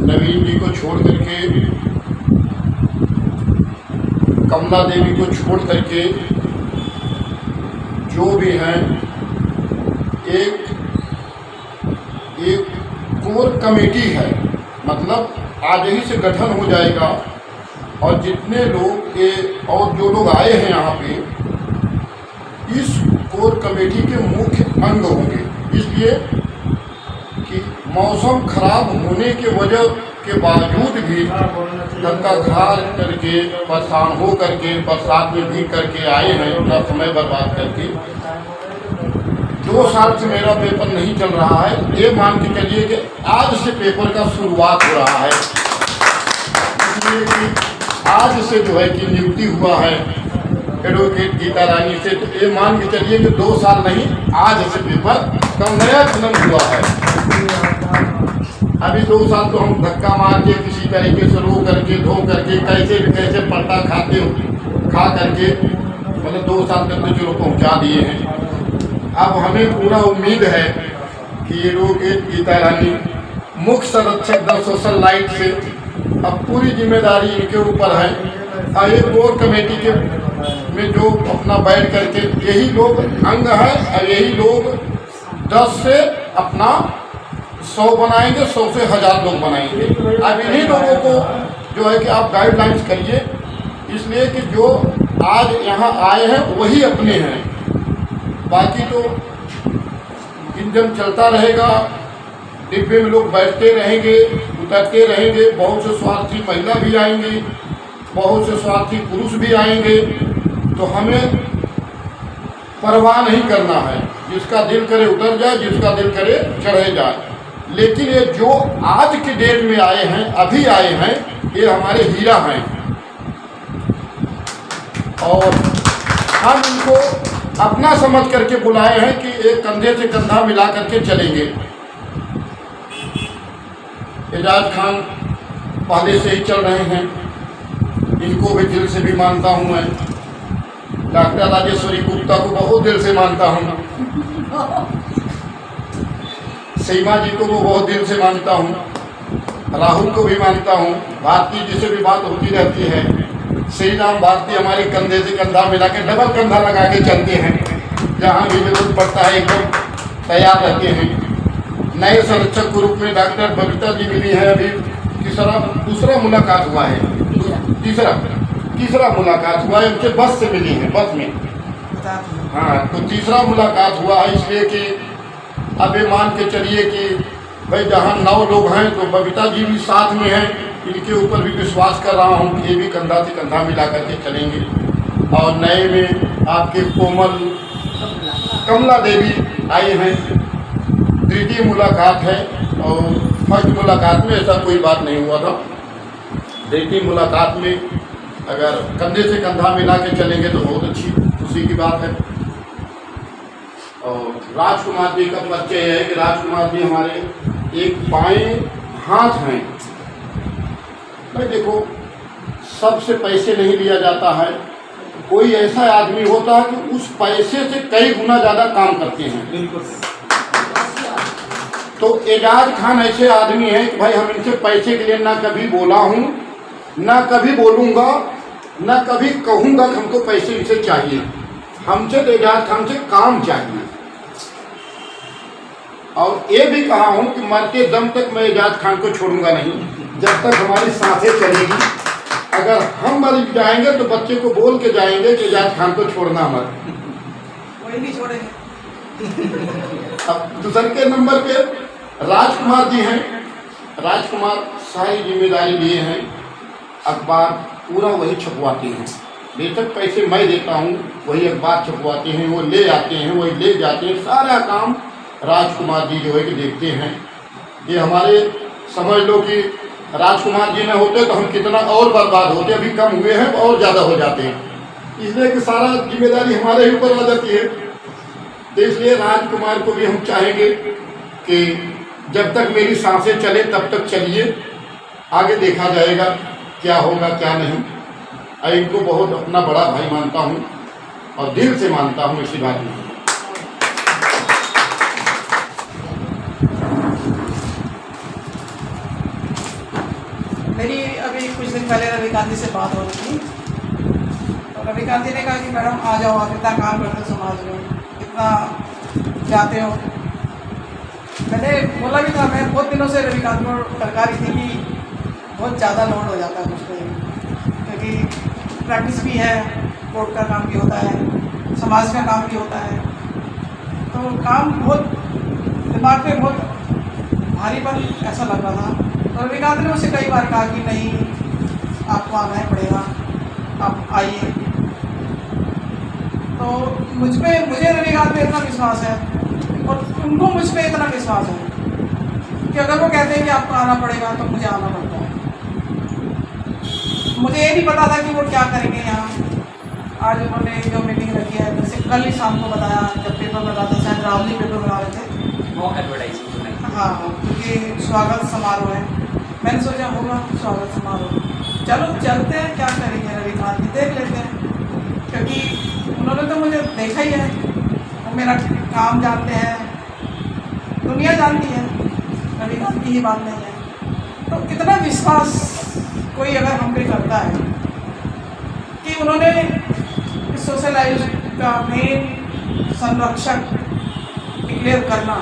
नवीन जी को छोड़ करके, कमला देवी को छोड़ करके जो भी हैं, एक कोर कमेटी है, मतलब आज ही से गठन हो जाएगा, और जितने लोग ये और जो लोग आए हैं यहाँ पे, इस कोर कमेटी के मुख्य अंग होंगे। इसलिए कि मौसम खराब होने के वजह के बावजूद भी धक्का खा करके, परेशान हो करके, बरसात में भीग करके आए हैं, अपना समय बर्बाद करके। 2 साल से मेरा पेपर नहीं चल रहा है, ये मान के चलिए कि आज से पेपर का शुरुआत हो रहा है। इसलिए कि आज से जो है कि नियुक्ति हुआ है एडवोकेट गीता रानी से, तो ये मान के चलिए कि 2 साल नहीं, आज से पेपर का नया जन्म हुआ है। अभी 2 साल तो हम धक्का मार के, किसी तरीके से रो करके, धो करके, कैसे पट्टा खा करके, मतलब 2 साल तक तो चलो पहुँचा दिए हैं। अब हमें पूरा उम्मीद है कि एडवोकेट गीता रानी मुख्य संरक्षक द सोशल लाइट से अब पूरी जिम्मेदारी इनके ऊपर है। और ये कोर कमेटी के में जो अपना बैठ करके यही लोग अंग है, और यही लोग 10 से अपना 100 बनाएंगे, 100 से 1000 लोग बनाएंगे। अब इन्हीं लोगों को जो है कि आप गाइडलाइंस करिए, इसलिए कि जो आज यहाँ आए हैं वही अपने हैं, बाकी तो इंजन चलता रहेगा, डिब्बे में लोग बैठते रहेंगे, उतरते रहेंगे, बहुत से स्वार्थी महिला भी आएंगी, बहुत से स्वार्थी पुरुष भी आएंगे, तो हमें परवाह नहीं करना है। जिसका दिल करे उतर जाए, जिसका दिल करे चढ़े जाए। लेकिन ये जो आज के डेट में आए हैं, अभी आए हैं, ये हमारे हीरा हैं, और हम इनको अपना समझ करके बुलाए हैं कि एक कंधे से कंधा मिला करके चलेंगे। एजाज खान पहले से ही चल रहे हैं, इनको भी दिल से भी मानता हूँ मैं। डॉक्टर राजेश्वरी गुप्ता को बहुत दिल से मानता हूँ, सीमा जी को वो बहुत दिल से मानता हूँ, राहुल को भी मानता हूँ, भारती जी से भी बात होती रहती है। श्री राम भारती हमारे कंधे से कंधा मिला के, डबल कंधा लगा के चलते हैं, जहाँ भी जरूरत पड़ता है एकदम तैयार रहते हैं। नए संरक्षक के रूप में डॉक्टर बबीता जी मिली है, अभी दूसरा मुलाकात हुआ है, तीसरा मुलाकात हुआ है, उनसे बस से मिली है, बस में। हाँ, तो तीसरा मुलाकात हुआ है, इसलिए कि अब ये मान के चलिए कि भाई जहाँ 9 लोग हैं तो बबीता जी भी साथ में हैं, इनके ऊपर भी विश्वास कर रहा हूँ, ये भी कंधा से कंधा मिला करके चलेंगे। और नए में आपके कोमल कमला देवी आई हैं, तृतीय मुलाकात है, और फर्स्ट मुलाकात में ऐसा कोई बात नहीं हुआ था। तृतीय मुलाकात में अगर कंधे से कंधा मिला के चलेंगे तो बहुत अच्छी खुशी की बात है। और राजकुमार जी का परिचय है कि राजकुमार जी हमारे एक बाएं हाथ हैं। भाई देखो, सबसे पैसे नहीं लिया जाता है, कोई ऐसा आदमी होता है कि उस पैसे से कई गुना ज़्यादा काम करते हैं। तो एजाज खान ऐसे आदमी हैं कि भाई हम इनसे पैसे के लिए ना कभी बोला हूँ, ना कभी बोलूँगा, ना कभी कहूँगा कि हमको पैसे इनसे चाहिए। हमसे तो एजाज खान से काम चाहिए। और ये भी कहा हूँ कि मरते दम तक मैं एजाज खान को छोड़ूंगा नहीं, जब तक हमारी सांसें चलेगी। अगर हम मर जाएंगे तो बच्चे को बोल के जाएंगे कि एजाज खान को छोड़ना मत। वही नहीं छोड़ेंगे। अब दूसरे के नंबर पे राजकुमार जी हैं। राजकुमार सारी जिम्मेदारी लिए हैं, अखबार पूरा वही छपवाते हैं। बेशक पैसे मैं देता हूँ, वही अखबार छपवाते हैं, वो ले आते हैं, वही ले जाते हैं। सारा काम राजकुमार जी जो है कि देखते हैं। ये हमारे समझ लो कि राजकुमार जी न होते तो हम कितना और बर्बाद होते। अभी कम हुए हैं और ज़्यादा हो जाते हैं, इसलिए कि सारा जिम्मेदारी हमारे ही ऊपर आ जाती है। तो इसलिए राजकुमार को भी हम चाहेंगे कि जब तक मेरी सांसें चले तब तक चलिए, आगे देखा जाएगा क्या होगा क्या नहीं। और इनको बहुत अपना बड़ा भाई मानता हूँ और दिल से मानता हूँ, इसी बात में। मेरी अभी कुछ दिन पहले रविकांत जी से बात हो रही थी, तो रविकांत जी ने कहा कि मैडम आ जाओ, आप इतना काम करते हो समाज में, इतना जाते हो। मैंने बोला भी था, मैं बहुत दिनों से रविकांत को टरकारी थी कि बहुत ज़्यादा लोड हो जाता है मुझ पर, क्योंकि प्रैक्टिस भी है, कोर्ट का काम भी होता है, समाज का काम भी होता है, तो काम बहुत दिमाग पे बहुत भारीपन ऐसा लग रहा था। तो रविकांत ने मुझसे कई बार कहा कि नहीं, आपको आना ही पड़ेगा, आप आइए। तो मुझे रविकांत पे इतना विश्वास है और उनको मुझ पर इतना विश्वास है कि अगर वो कहते हैं कि आपको आना पड़ेगा तो मुझे आना पड़ता है। मुझे ये नहीं पता था कि वो क्या करेंगे यहाँ। आज उन्होंने जो मीटिंग रखी है, जैसे कल ही शाम को बताया, जब पेपर बना था, शायद राहुल जी पेपर बना रहे थे, वो एडवर्टाइजमेंट। हाँ, क्योंकि स्वागत समारोह है। मैंने सोचा होगा स्वागत समारोह, चलो चलते हैं, क्या करेंगे रविकांत जी, देख लेते हैं, क्योंकि उन्होंने तो मुझे देखा ही है, वो मेरा काम जानते हैं, दुनिया जानती है, रविकांत की ही बात नहीं है। तो इतना विश्वास कोई अगर हम पे करता है कि उन्होंने सोशलाइज का मेन संरक्षक डिक्लेयर करना,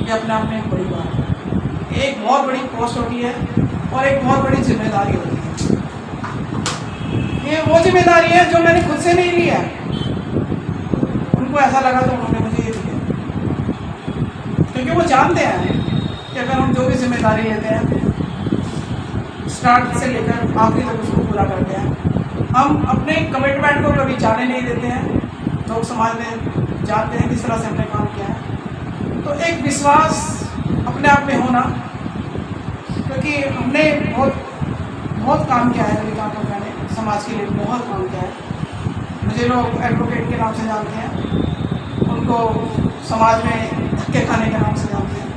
ये अपने आप में एक बड़ी बात है। एक बहुत बड़ी पोस्ट होती है और एक बहुत बड़ी जिम्मेदारी होती है। ये वो जिम्मेदारी है जो मैंने खुद से नहीं लिया, उनको ऐसा लगा तो उन्होंने मुझे ये दिया, क्योंकि वो जानते हैं कि अगर हम जो भी जिम्मेदारी लेते हैं, स्टार्ट से लेकर आखिरी तक उसको पूरा करते हैं, हम अपने कमिटमेंट को कभी जाने नहीं देते हैं। लोग समाज में जानते हैं किस तरह से हमने काम किया है। तो एक विश्वास अपने आप में होना, क्योंकि हमने बहुत काम किया है, रविकांत और मैंने समाज के लिए बहुत काम किया है। मुझे लोग एडवोकेट के नाम से जानते हैं, उनको समाज में धक्के खाने के नाम से जानते हैं।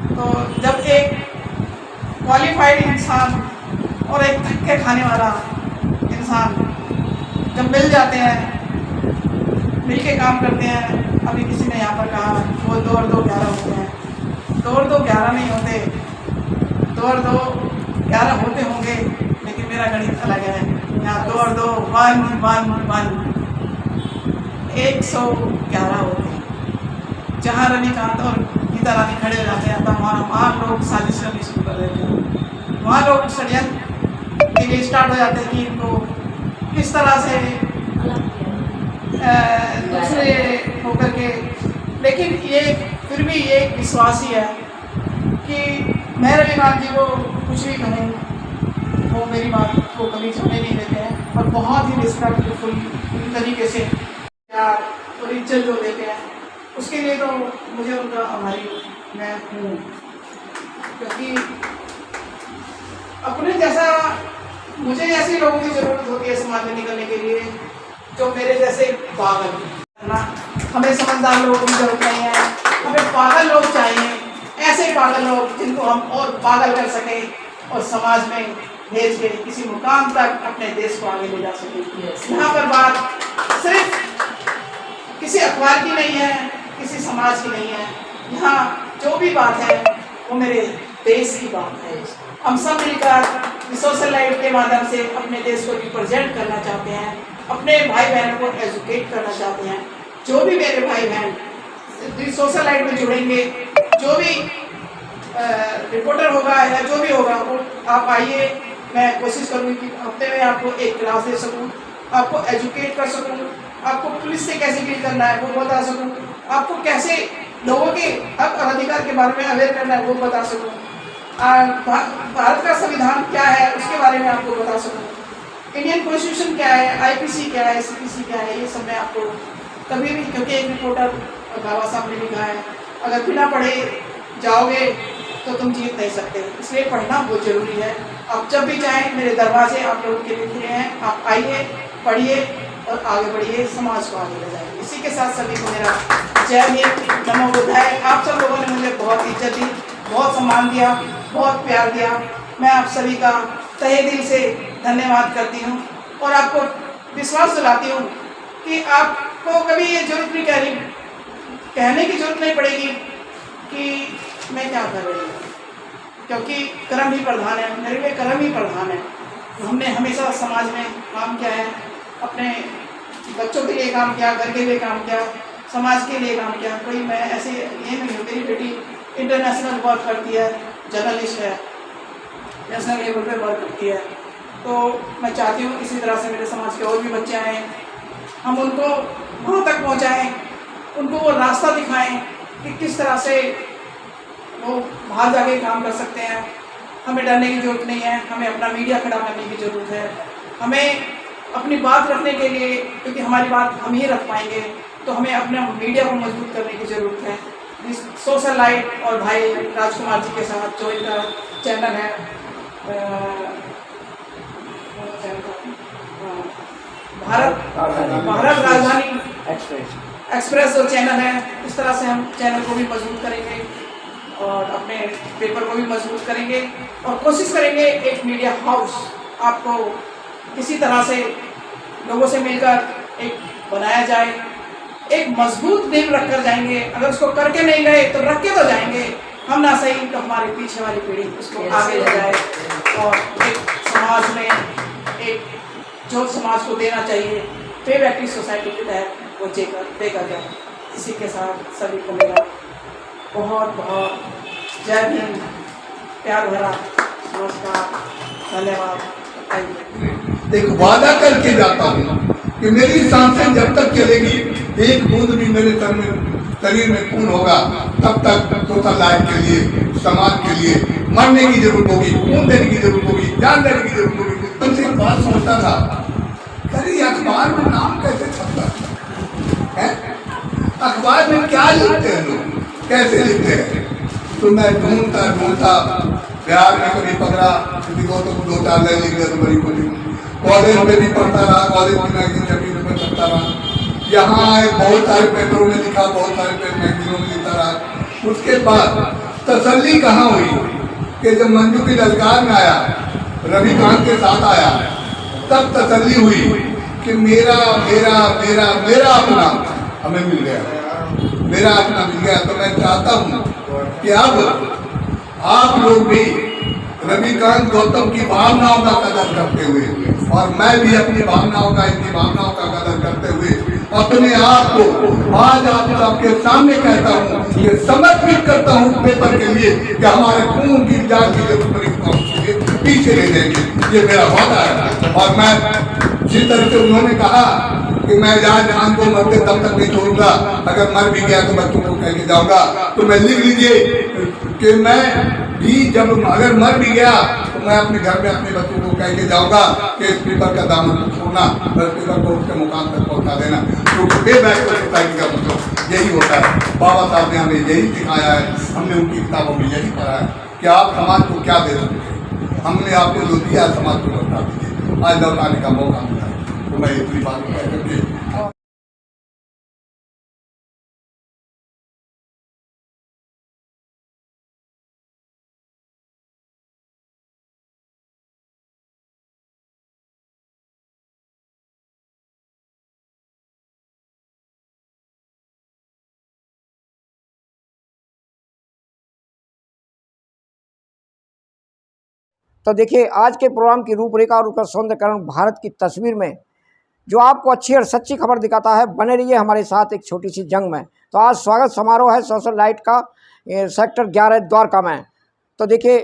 तो जब एक क्वालिफाइड इंसान और एक धक्के खाने वाला इंसान जब मिल जाते हैं, मिल के काम करते हैं, अभी किसी ने यहाँ पर कहा वो 2 और 2 11 होते हैं। 2 और 2 11 नहीं होते, 2 और 2 11 होते होंगे, लेकिन मेरा गणित अलग है। यहाँ 2 और 2 1 1 1 111 होते हैं। जहाँ रविकांत और गीता रानी खड़े हो जाते हैं, तब वहाँ लोग साजिश करनी शुरू कर देते हैं। वहाँ लोग षड्यंत्र के लिए स्टार्ट हो जाते हैं कि इनको किस तरह से दूसरे होकर के। लेकिन ये फिर भी ये विश्वास ही है कि मैं रविकांत जी को कुछ भी कहूँ, वो मेरी बात को कभी जाने नहीं देते हैं और बहुत ही रिस्पेक्टफुल तरीके से प्यार और इज्जत जो देते हैं, उसके लिए तो मुझे उनका आभारी मैं हूँ। क्योंकि अपने जैसा, मुझे ऐसे लोगों की ज़रूरत होती है समाज में निकलने के लिए, जो मेरे जैसे पागल ना, हमें समझदार लोगों की जरूरत नहीं है, हमें पागल लोग चाहिए, ऐसे पागल लोग जिनको हम और पागल कर सकें और समाज में भेज के किसी मुकाम तक अपने देश को आगे ले जा सकें। यहाँ पर बात सिर्फ किसी अखबार की नहीं है, किसी समाज की नहीं है, यहाँ जो भी बात है वो मेरे देश की बात है। हम सब मिलकर सोशल लाइफ के माध्यम से अपने देश को रिप्रेजेंट करना चाहते हैं, अपने भाई बहनों को एजुकेट करना चाहते हैं। जो भी मेरे भाई बहन सोशल लाइफ में जुड़ेंगे, जो भी रिपोर्टर होगा या जो भी होगा, वो आप आइए। मैं कोशिश करूँगी कि हफ्ते में आपको एक क्लास दे सकूँ, आपको एजुकेट कर सकूँ, आपको पुलिस से कैसे डील करना है वो बता सकूँ, आपको कैसे लोगों के हक और अधिकार के बारे में अवेयर करना है वो बता सकूँ, भारत का संविधान क्या है उसके बारे में आपको बता सकूँ, इंडियन कॉन्स्टिट्यूशन क्या है, आईपीसी क्या है, सीपीसी क्या है, ये सब मैं आपको कभी भी, क्योंकि एक रिपोर्टर बाबा साहब ने लिखा है, अगर बिना पढ़े जाओगे तो तुम जीत नहीं सकते, इसलिए पढ़ना बहुत जरूरी है। आप जब भी चाहें मेरे दरवाजे आप लोगों के लिए खुले हैं, आप आइए, पढ़िए और आगे बढ़िए, समाज को आगे ले जाइए। इसी के साथ सभी को मेरा जय हिंद, नमो बुद्धाय। आप सब लोगों ने मुझे बहुत इज्जत दी, बहुत सम्मान दिया, बहुत प्यार दिया। मैं आप सभी का तहे दिल से धन्यवाद करती हूँ और आपको विश्वास दिलाती हूँ कि आपको कभी ये जरूरत नहीं कहने की जरूरत नहीं पड़ेगी कि मैं क्या कर रही हूँ, क्योंकि कर्म ही प्रधान है, मेरे लिए कर्म ही प्रधान है। हमने हमेशा समाज में काम किया है, अपने बच्चों के लिए काम किया, घर के लिए काम किया, समाज के लिए काम किया। कोई मैं ऐसे ये नहीं हूँ, मेरी बेटी इंटरनेशनल वर्क करती है, जर्नलिस्ट है, नेशनल लेवल पे वर्क करती है। तो मैं चाहती हूँ इसी तरह से मेरे समाज के और भी बच्चे आएँ, हम उनको वहाँ तक पहुँचाएँ, उनको वो रास्ता दिखाएँ कि किस तरह से वो बाहर जाके काम कर सकते हैं। हमें डरने की ज़रूरत नहीं है, हमें अपना मीडिया खड़ा करने की ज़रूरत है, हमें अपनी बात रखने के लिए, क्योंकि हमारी बात हम ही रख पाएंगे, तो हमें अपने मीडिया को मजबूत करने की ज़रूरत है। इस सोशल लाइट और भाई राजकुमार जी के साथ जो इनका चैनल है, भारत राजधानी एक्सप्रेस जो चैनल है, इस तरह से हम चैनल को भी मजबूत करेंगे और अपने पेपर को भी मजबूत करेंगे और कोशिश करेंगे एक मीडिया हाउस आपको किसी तरह से लोगों से मिलकर एक बनाया जाए, एक मजबूत नींव रख कर जाएंगे। अगर उसको करके नहीं गए तो रख के तो जाएंगे, हम ना सही तो हमारे पीछे वाली पीढ़ी उसको आगे ले जाए और एक समाज में एक जो समाज को देना चाहिए पे व्यक्ति सोसाइटी के तहत वो देगा जाए। इसी के साथ सभी को मेरा बहुत बहुत जय भीम, प्यार भरा नमस्कार, धन्यवाद। एक वादा करके जाता हूँ कि मेरी सांसें जब तक चलेगी, एक बूंद भी मेरे शरीर में खून होगा, तब तक सोशल लाइफ के लिए, समाज के लिए मरने की जरूरत होगी, खून देने की जरूरत होगी, जान देने की जरूरत होगी। तुमसे एक बात सोचता था, अरे अखबार में नाम कैसे छपता है, अखबार में क्या लिखते हैं लोग, कैसे लिखते हैं? तो मैं ढूंढता बिहार में कभी पकड़ा, किसी को तो 2-4 लाइन लिख दिया तो बड़ी बोली। कॉलेज में भी पढ़ता रहा, कॉलेज की मैगजीन छपी में पढ़ता रहा, यहाँ आए बहुत सारे पेपरों में लिखा, बहुत सारे मैगजीनों में लिखता रहा। उसके बाद तसल्ली कहाँ हुई कि जब मंजू की ललकार में आया, रविकांत के साथ आया, तब तसल्ली हुई कि मेरा मेरा मेरा मेरा अपना हमें मिल गया, मेरा अपना मिल गया। तो मैं चाहता हूँ कि अब आप लोग भी रविकांत गौतम की भावनाओं का कदर करते हुए और मैं भी अपनी भावनाओं का, इनकी भावनाओं का कदर करते हुए अपने आप को आज आप सबके सामने कहता हूँ कि समर्पित करता हूँ पेपर के लिए कि हमारे खून की जान की जरूरत पीछे ले देंगे, ये मेरा वादा है। और मैं जिस तरह से उन्होंने कहा कि मैं जान को मरते तब तक नहीं छोड़ूंगा, अगर मर भी गया तो बच्चों को कह के जाऊंगा, तो मैं लिख लीजिए कि मैं भी जब अगर मर भी गया तो मैं अपने घर में अपने बच्चों को कह के जाऊंगा कि इस पेपर का दामन को छोड़ना, बस पेपर को उसके मुकाम तक पहुंचा देना। तो पे बैक सोसाइटी का मतलब यही होता है। बाबा साहब ने हमें यही सिखाया है, हमने उनकी किताबों में यही पढ़ा है कि आप समाज को क्या दे सकते हैं। हमने आपको जो दिया समाज को लौटा दीजिए, आज लौटाने का मौका मिला है। तो मैं इतनी बात कह करके तो देखिए आज के प्रोग्राम की रूपरेखा और उसका सौंदर्यकरण भारत की तस्वीर में जो आपको अच्छी और सच्ची खबर दिखाता है। बने रहिए हमारे साथ एक छोटी सी जंग में। तो आज स्वागत समारोह है सोशल लाइट का सेक्टर 11 द्वारका में। तो देखिए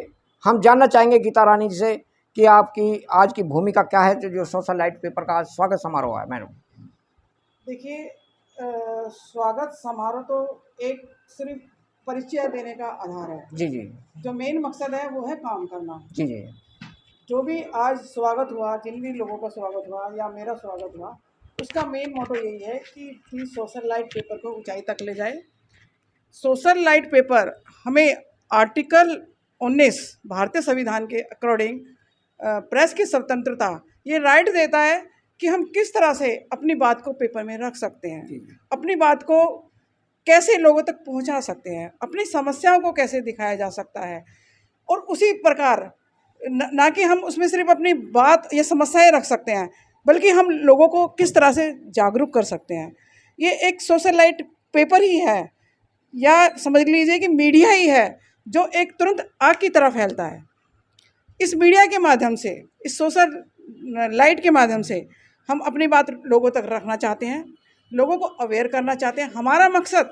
हम जानना चाहेंगे गीता रानी जी से कि आपकी आज की भूमिका क्या है जो सोशल लाइट पेपर का आज स्वागत समारोह है। मैडम देखिए, स्वागत समारोह तो एक सिर्फ परिचय देने का आधार है। जी जी जो मेन मकसद है वो है काम करना। जी जी जो भी आज स्वागत हुआ, जिन भी लोगों का स्वागत हुआ या मेरा स्वागत हुआ, उसका मेन मोटो यही है कि सोशल लाइट पेपर को ऊंचाई तक ले जाए। सोशल लाइट पेपर हमें आर्टिकल 19 भारतीय संविधान के अकॉर्डिंग प्रेस की स्वतंत्रता ये राइट देता है कि हम किस तरह से अपनी बात को पेपर में रख सकते हैं, अपनी बात को कैसे लोगों तक पहुंचा सकते हैं, अपनी समस्याओं को कैसे दिखाया जा सकता है। और उसी प्रकार ना कि हम उसमें सिर्फ अपनी बात या समस्याएं रख सकते हैं, बल्कि हम लोगों को किस तरह से जागरूक कर सकते हैं। ये एक सोशल लाइट पेपर ही है, या समझ लीजिए कि मीडिया ही है जो एक तुरंत आग की तरह फैलता है। इस मीडिया के माध्यम से, इस सोशल लाइट के माध्यम से हम अपनी बात लोगों तक रखना चाहते हैं, लोगों को अवेयर करना चाहते हैं। हमारा मकसद,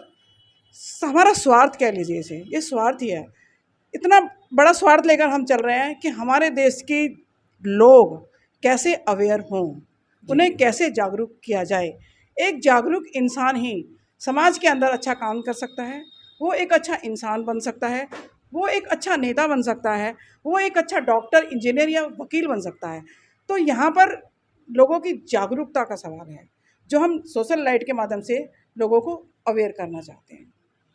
हमारा स्वार्थ कह लीजिए इसे, ये स्वार्थ ही है। इतना बड़ा स्वार्थ लेकर हम चल रहे हैं कि हमारे देश के लोग कैसे अवेयर हों, उन्हें कैसे जागरूक किया जाए। एक जागरूक इंसान ही समाज के अंदर अच्छा काम कर सकता है, वो एक अच्छा इंसान बन सकता है, वो एक अच्छा नेता बन सकता है, वो एक अच्छा डॉक्टर, इंजीनियर या वकील बन सकता है। तो यहाँ पर लोगों की जागरूकता का सवाल है, जो हम सोशल लाइट के माध्यम से लोगों को अवेयर करना चाहते हैं।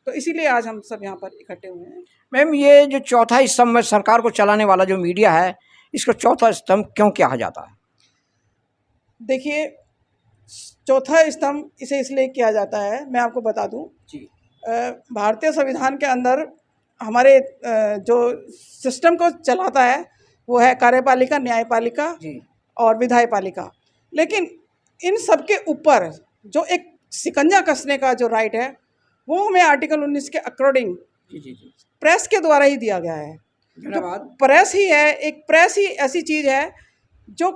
तो इसीलिए आज हम सब यहाँ पर इकट्ठे हुए हैं। मैम, ये जो चौथा स्तंभ में सरकार को चलाने वाला जो मीडिया है, इसको चौथा स्तंभ क्यों कहा जाता है? देखिए, चौथा स्तंभ इसे इसलिए किया जाता है, मैं आपको बता दूं जी। भारतीय संविधान के अंदर हमारे जो सिस्टम को चलाता है वो है कार्यपालिका, न्यायपालिका और विधायपालिका। लेकिन इन सब के ऊपर जो एक शिकंजा कसने का जो राइट है वो हमें आर्टिकल 19 के अकॉर्डिंग प्रेस के द्वारा ही दिया गया है। धन्यवाद। प्रेस ही है, एक प्रेस ही ऐसी चीज़ है जो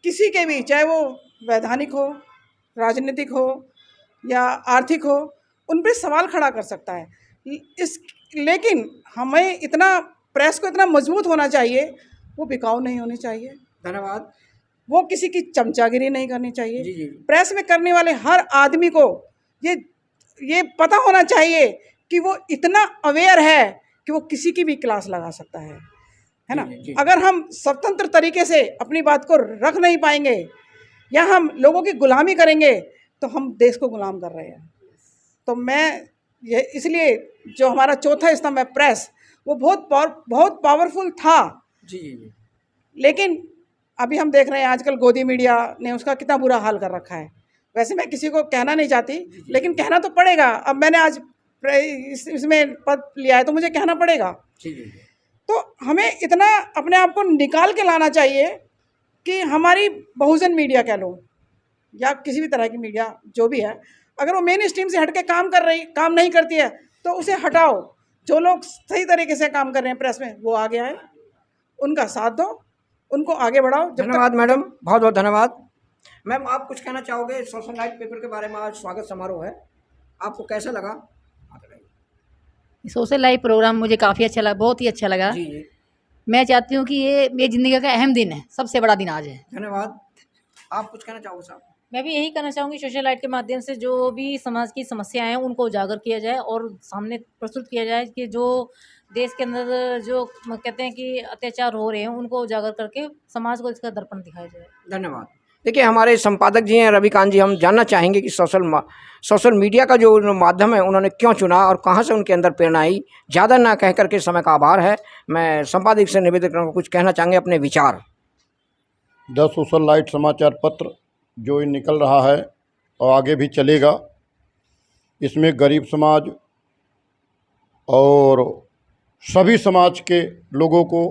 किसी के भी, चाहे वो वैधानिक हो, राजनीतिक हो या आर्थिक हो, उन पर सवाल खड़ा कर सकता है। लेकिन हमें इतना, प्रेस को इतना मजबूत होना चाहिए, वो बिकाऊ नहीं होनी चाहिए। धन्यवाद। वो किसी की चमचागिरी नहीं करनी चाहिए। जी। प्रेस में करने वाले हर आदमी को ये पता होना चाहिए कि वो इतना अवेयर है कि वो किसी की भी क्लास लगा सकता है ना। जी। अगर हम स्वतंत्र तरीके से अपनी बात को रख नहीं पाएंगे या हम लोगों की गुलामी करेंगे तो हम देश को गुलाम कर रहे हैं। तो मैं ये इसलिए जो हमारा चौथा स्तंभ है प्रेस, वो बहुत पावरफुल था। जी। लेकिन अभी हम देख रहे हैं आजकल गोदी मीडिया ने उसका कितना बुरा हाल कर रखा है। वैसे मैं किसी को कहना नहीं चाहती, लेकिन कहना तो पड़ेगा। अब मैंने आज इसमें पद लिया है तो मुझे कहना पड़ेगा। तो हमें इतना अपने आप को निकाल के लाना चाहिए कि हमारी बहुजन मीडिया कह लो या किसी भी तरह की मीडिया जो भी है, अगर वो मेन स्ट्रीम से हट के काम नहीं करती है तो उसे हटाओ। जो लोग सही तरीके से काम कर रहे हैं प्रेस में, वो आगे आए, उनका साथ दो, उनको आगे बढ़ाओ। धन्यवाद मैडम, बहुत बहुत धन्यवाद। मैम, आप कुछ कहना चाहोगे सोशल लाइट पेपर के बारे में? आज स्वागत समारोह है, आपको कैसा लगा? सोशल लाइफ प्रोग्राम मुझे काफ़ी अच्छा लगा, बहुत ही अच्छा लगा। जी। मैं चाहती हूँ कि ये मेरी ज़िंदगी का अहम दिन है, सबसे बड़ा दिन आज है। धन्यवाद। आप कुछ कहना चाहोगे साहब? मैं भी यही कहना चाहूँगी, सोशल लाइट के माध्यम से जो भी समाज की समस्याएं हैं उनको उजागर किया जाए और सामने प्रस्तुत किया जाए कि जो देश के अंदर जो कहते हैं कि अत्याचार हो रहे हैं उनको उजागर करके समाज को इसका दर्पण दिखाया जाए। धन्यवाद। देखिए, हमारे संपादक जी हैं रविकांत जी, हम जानना चाहेंगे कि सोशल मीडिया का जो माध्यम है उन्होंने क्यों चुना और कहाँ से उनके अंदर प्रेरणा आई। ज़्यादा ना कह करके समय का आभार है। मैं संपादक से निवेदन करूँगा, कुछ कहना चाहेंगे अपने विचार। द सोशल लाइट समाचार पत्र जो निकल रहा है और आगे भी चलेगा, इसमें गरीब समाज और सभी समाज के लोगों को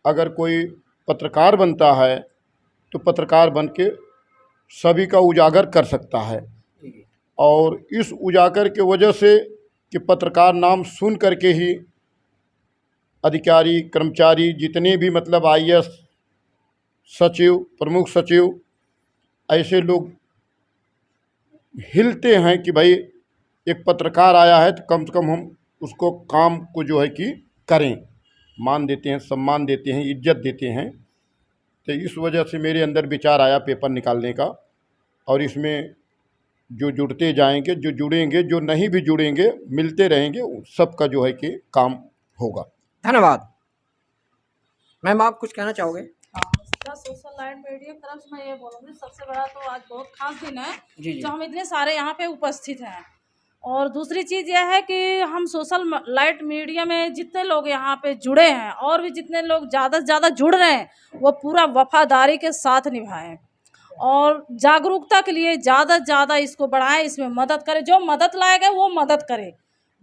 अगर कोई पत्रकार बनता है तो पत्रकार बन के सभी का उजागर कर सकता है। और इस उजागर के वजह से कि पत्रकार नाम सुन करके ही अधिकारी कर्मचारी जितने भी मतलब IAS सचिव, प्रमुख सचिव, ऐसे लोग हिलते हैं कि भाई एक पत्रकार आया है तो कम से कम हम उसको काम को जो है कि करें, मान देते हैं, सम्मान देते हैं, इज्जत देते हैं। तो इस वजह से मेरे अंदर विचार आया पेपर निकालने का, और इसमें जो जुड़ते जाएंगे, जो जुड़ेंगे, जो नहीं भी जुड़ेंगे, मिलते रहेंगे, सबका जो है कि काम होगा। धन्यवाद। मैम आप कुछ कहना चाहोगे? सोशल लाइट मीडिया की तरफ से मैं ये बोलूँगी, सबसे बड़ा तो आज बहुत खास दिन है जी। जो हम इतने सारे यहाँ पे उपस्थित हैं। और दूसरी चीज़ यह है कि हम सोशल लाइट मीडिया में जितने लोग यहाँ पे जुड़े हैं और भी जितने लोग ज़्यादा से ज़्यादा जुड़ रहे हैं वो पूरा वफादारी के साथ निभाएं और जागरूकता के लिए ज़्यादा से ज़्यादा इसको बढ़ाएं, इसमें मदद करें। जो मदद लायक है वो मदद करे,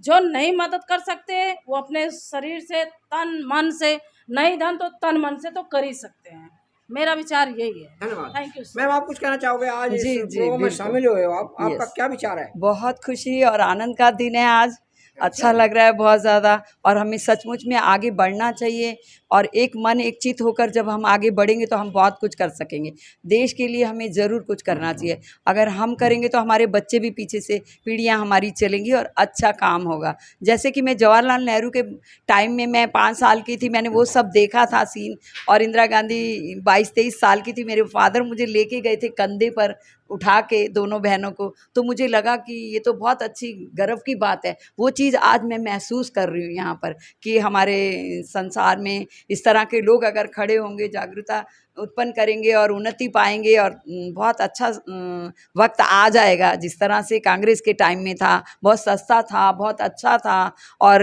जो नहीं मदद कर सकते वो अपने शरीर से, तन मन से, नहीं धन तो तन मन से तो कर ही सकते हैं। मेरा विचार यही है। धन्यवाद। Thank you. मैम आप कुछ कहना चाहोगे? आज इस प्रोग्राम में शामिल हुए हो आप, आपका क्या विचार है? बहुत खुशी और आनंद का दिन है आज। अच्छा लग रहा है बहुत ज़्यादा, और हमें सचमुच में आगे बढ़ना चाहिए। और एक मन एक चित होकर जब हम आगे बढ़ेंगे तो हम बहुत कुछ कर सकेंगे। देश के लिए हमें ज़रूर कुछ करना चाहिए। अगर हम करेंगे तो हमारे बच्चे भी पीछे से, पीढ़ियां हमारी चलेंगी और अच्छा काम होगा। जैसे कि मैं जवाहरलाल नेहरू के टाइम में मैं 5 साल की थी, मैंने वो सब देखा था सीन, और इंदिरा गांधी 22-23 साल की थी। मेरे फादर मुझे लेके गए थे कंधे पर उठा के, दोनों बहनों को, तो मुझे लगा कि ये तो बहुत अच्छी गर्व की बात है। वो चीज़ आज मैं महसूस कर रही हूँ यहाँ पर कि हमारे संसार में इस तरह के लोग अगर खड़े होंगे, जागरूकता उत्पन्न करेंगे और उन्नति पाएंगे, और बहुत अच्छा वक्त आ जाएगा। जिस तरह से कांग्रेस के टाइम में था, बहुत सस्ता था, बहुत अच्छा था, और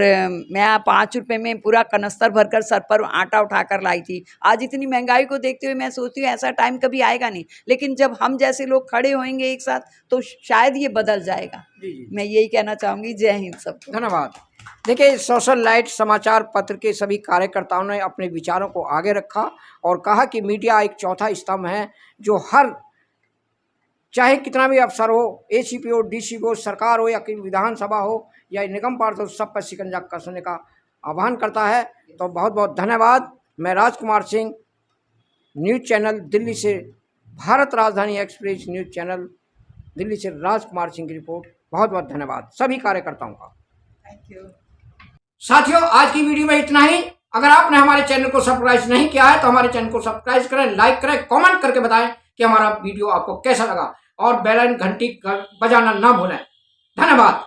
मैं 5 रुपये में पूरा कनस्तर भरकर सर पर आटा उठाकर लाई थी। आज इतनी महंगाई को देखते हुए मैं सोचती हूँ ऐसा टाइम कभी आएगा नहीं, लेकिन जब हम जैसे लोग खड़े होंगे एक साथ तो शायद ये बदल जाएगा। मैं यही कहना चाहूँगी। जय हिंद सबको। धन्यवाद। देखिए, सोशल लाइट समाचार पत्र के सभी कार्यकर्ताओं ने अपने विचारों को आगे रखा और कहा कि मीडिया एक चौथा स्तंभ है जो हर, चाहे कितना भी अफसर हो, ACP हो, DCP हो, सरकार हो या विधानसभा हो या निगम पार्षद हो, सब पर शिकंजा कसने का आह्वान करता है। तो बहुत बहुत धन्यवाद। मैं राजकुमार सिंह, न्यूज़ चैनल दिल्ली से, भारत राजधानी एक्सप्रेस न्यूज़ चैनल दिल्ली से राजकुमार सिंह की रिपोर्ट। बहुत बहुत धन्यवाद सभी कार्यकर्ताओं का। Thank you. साथियों, आज की वीडियो में इतना ही। अगर आपने हमारे चैनल को सब्सक्राइब नहीं किया है तो हमारे चैनल को सब्सक्राइब करें, लाइक करें, कमेंट करके बताएं कि हमारा वीडियो आपको कैसा लगा, और बेल आइकन घंटी बजाना ना भूलें। धन्यवाद।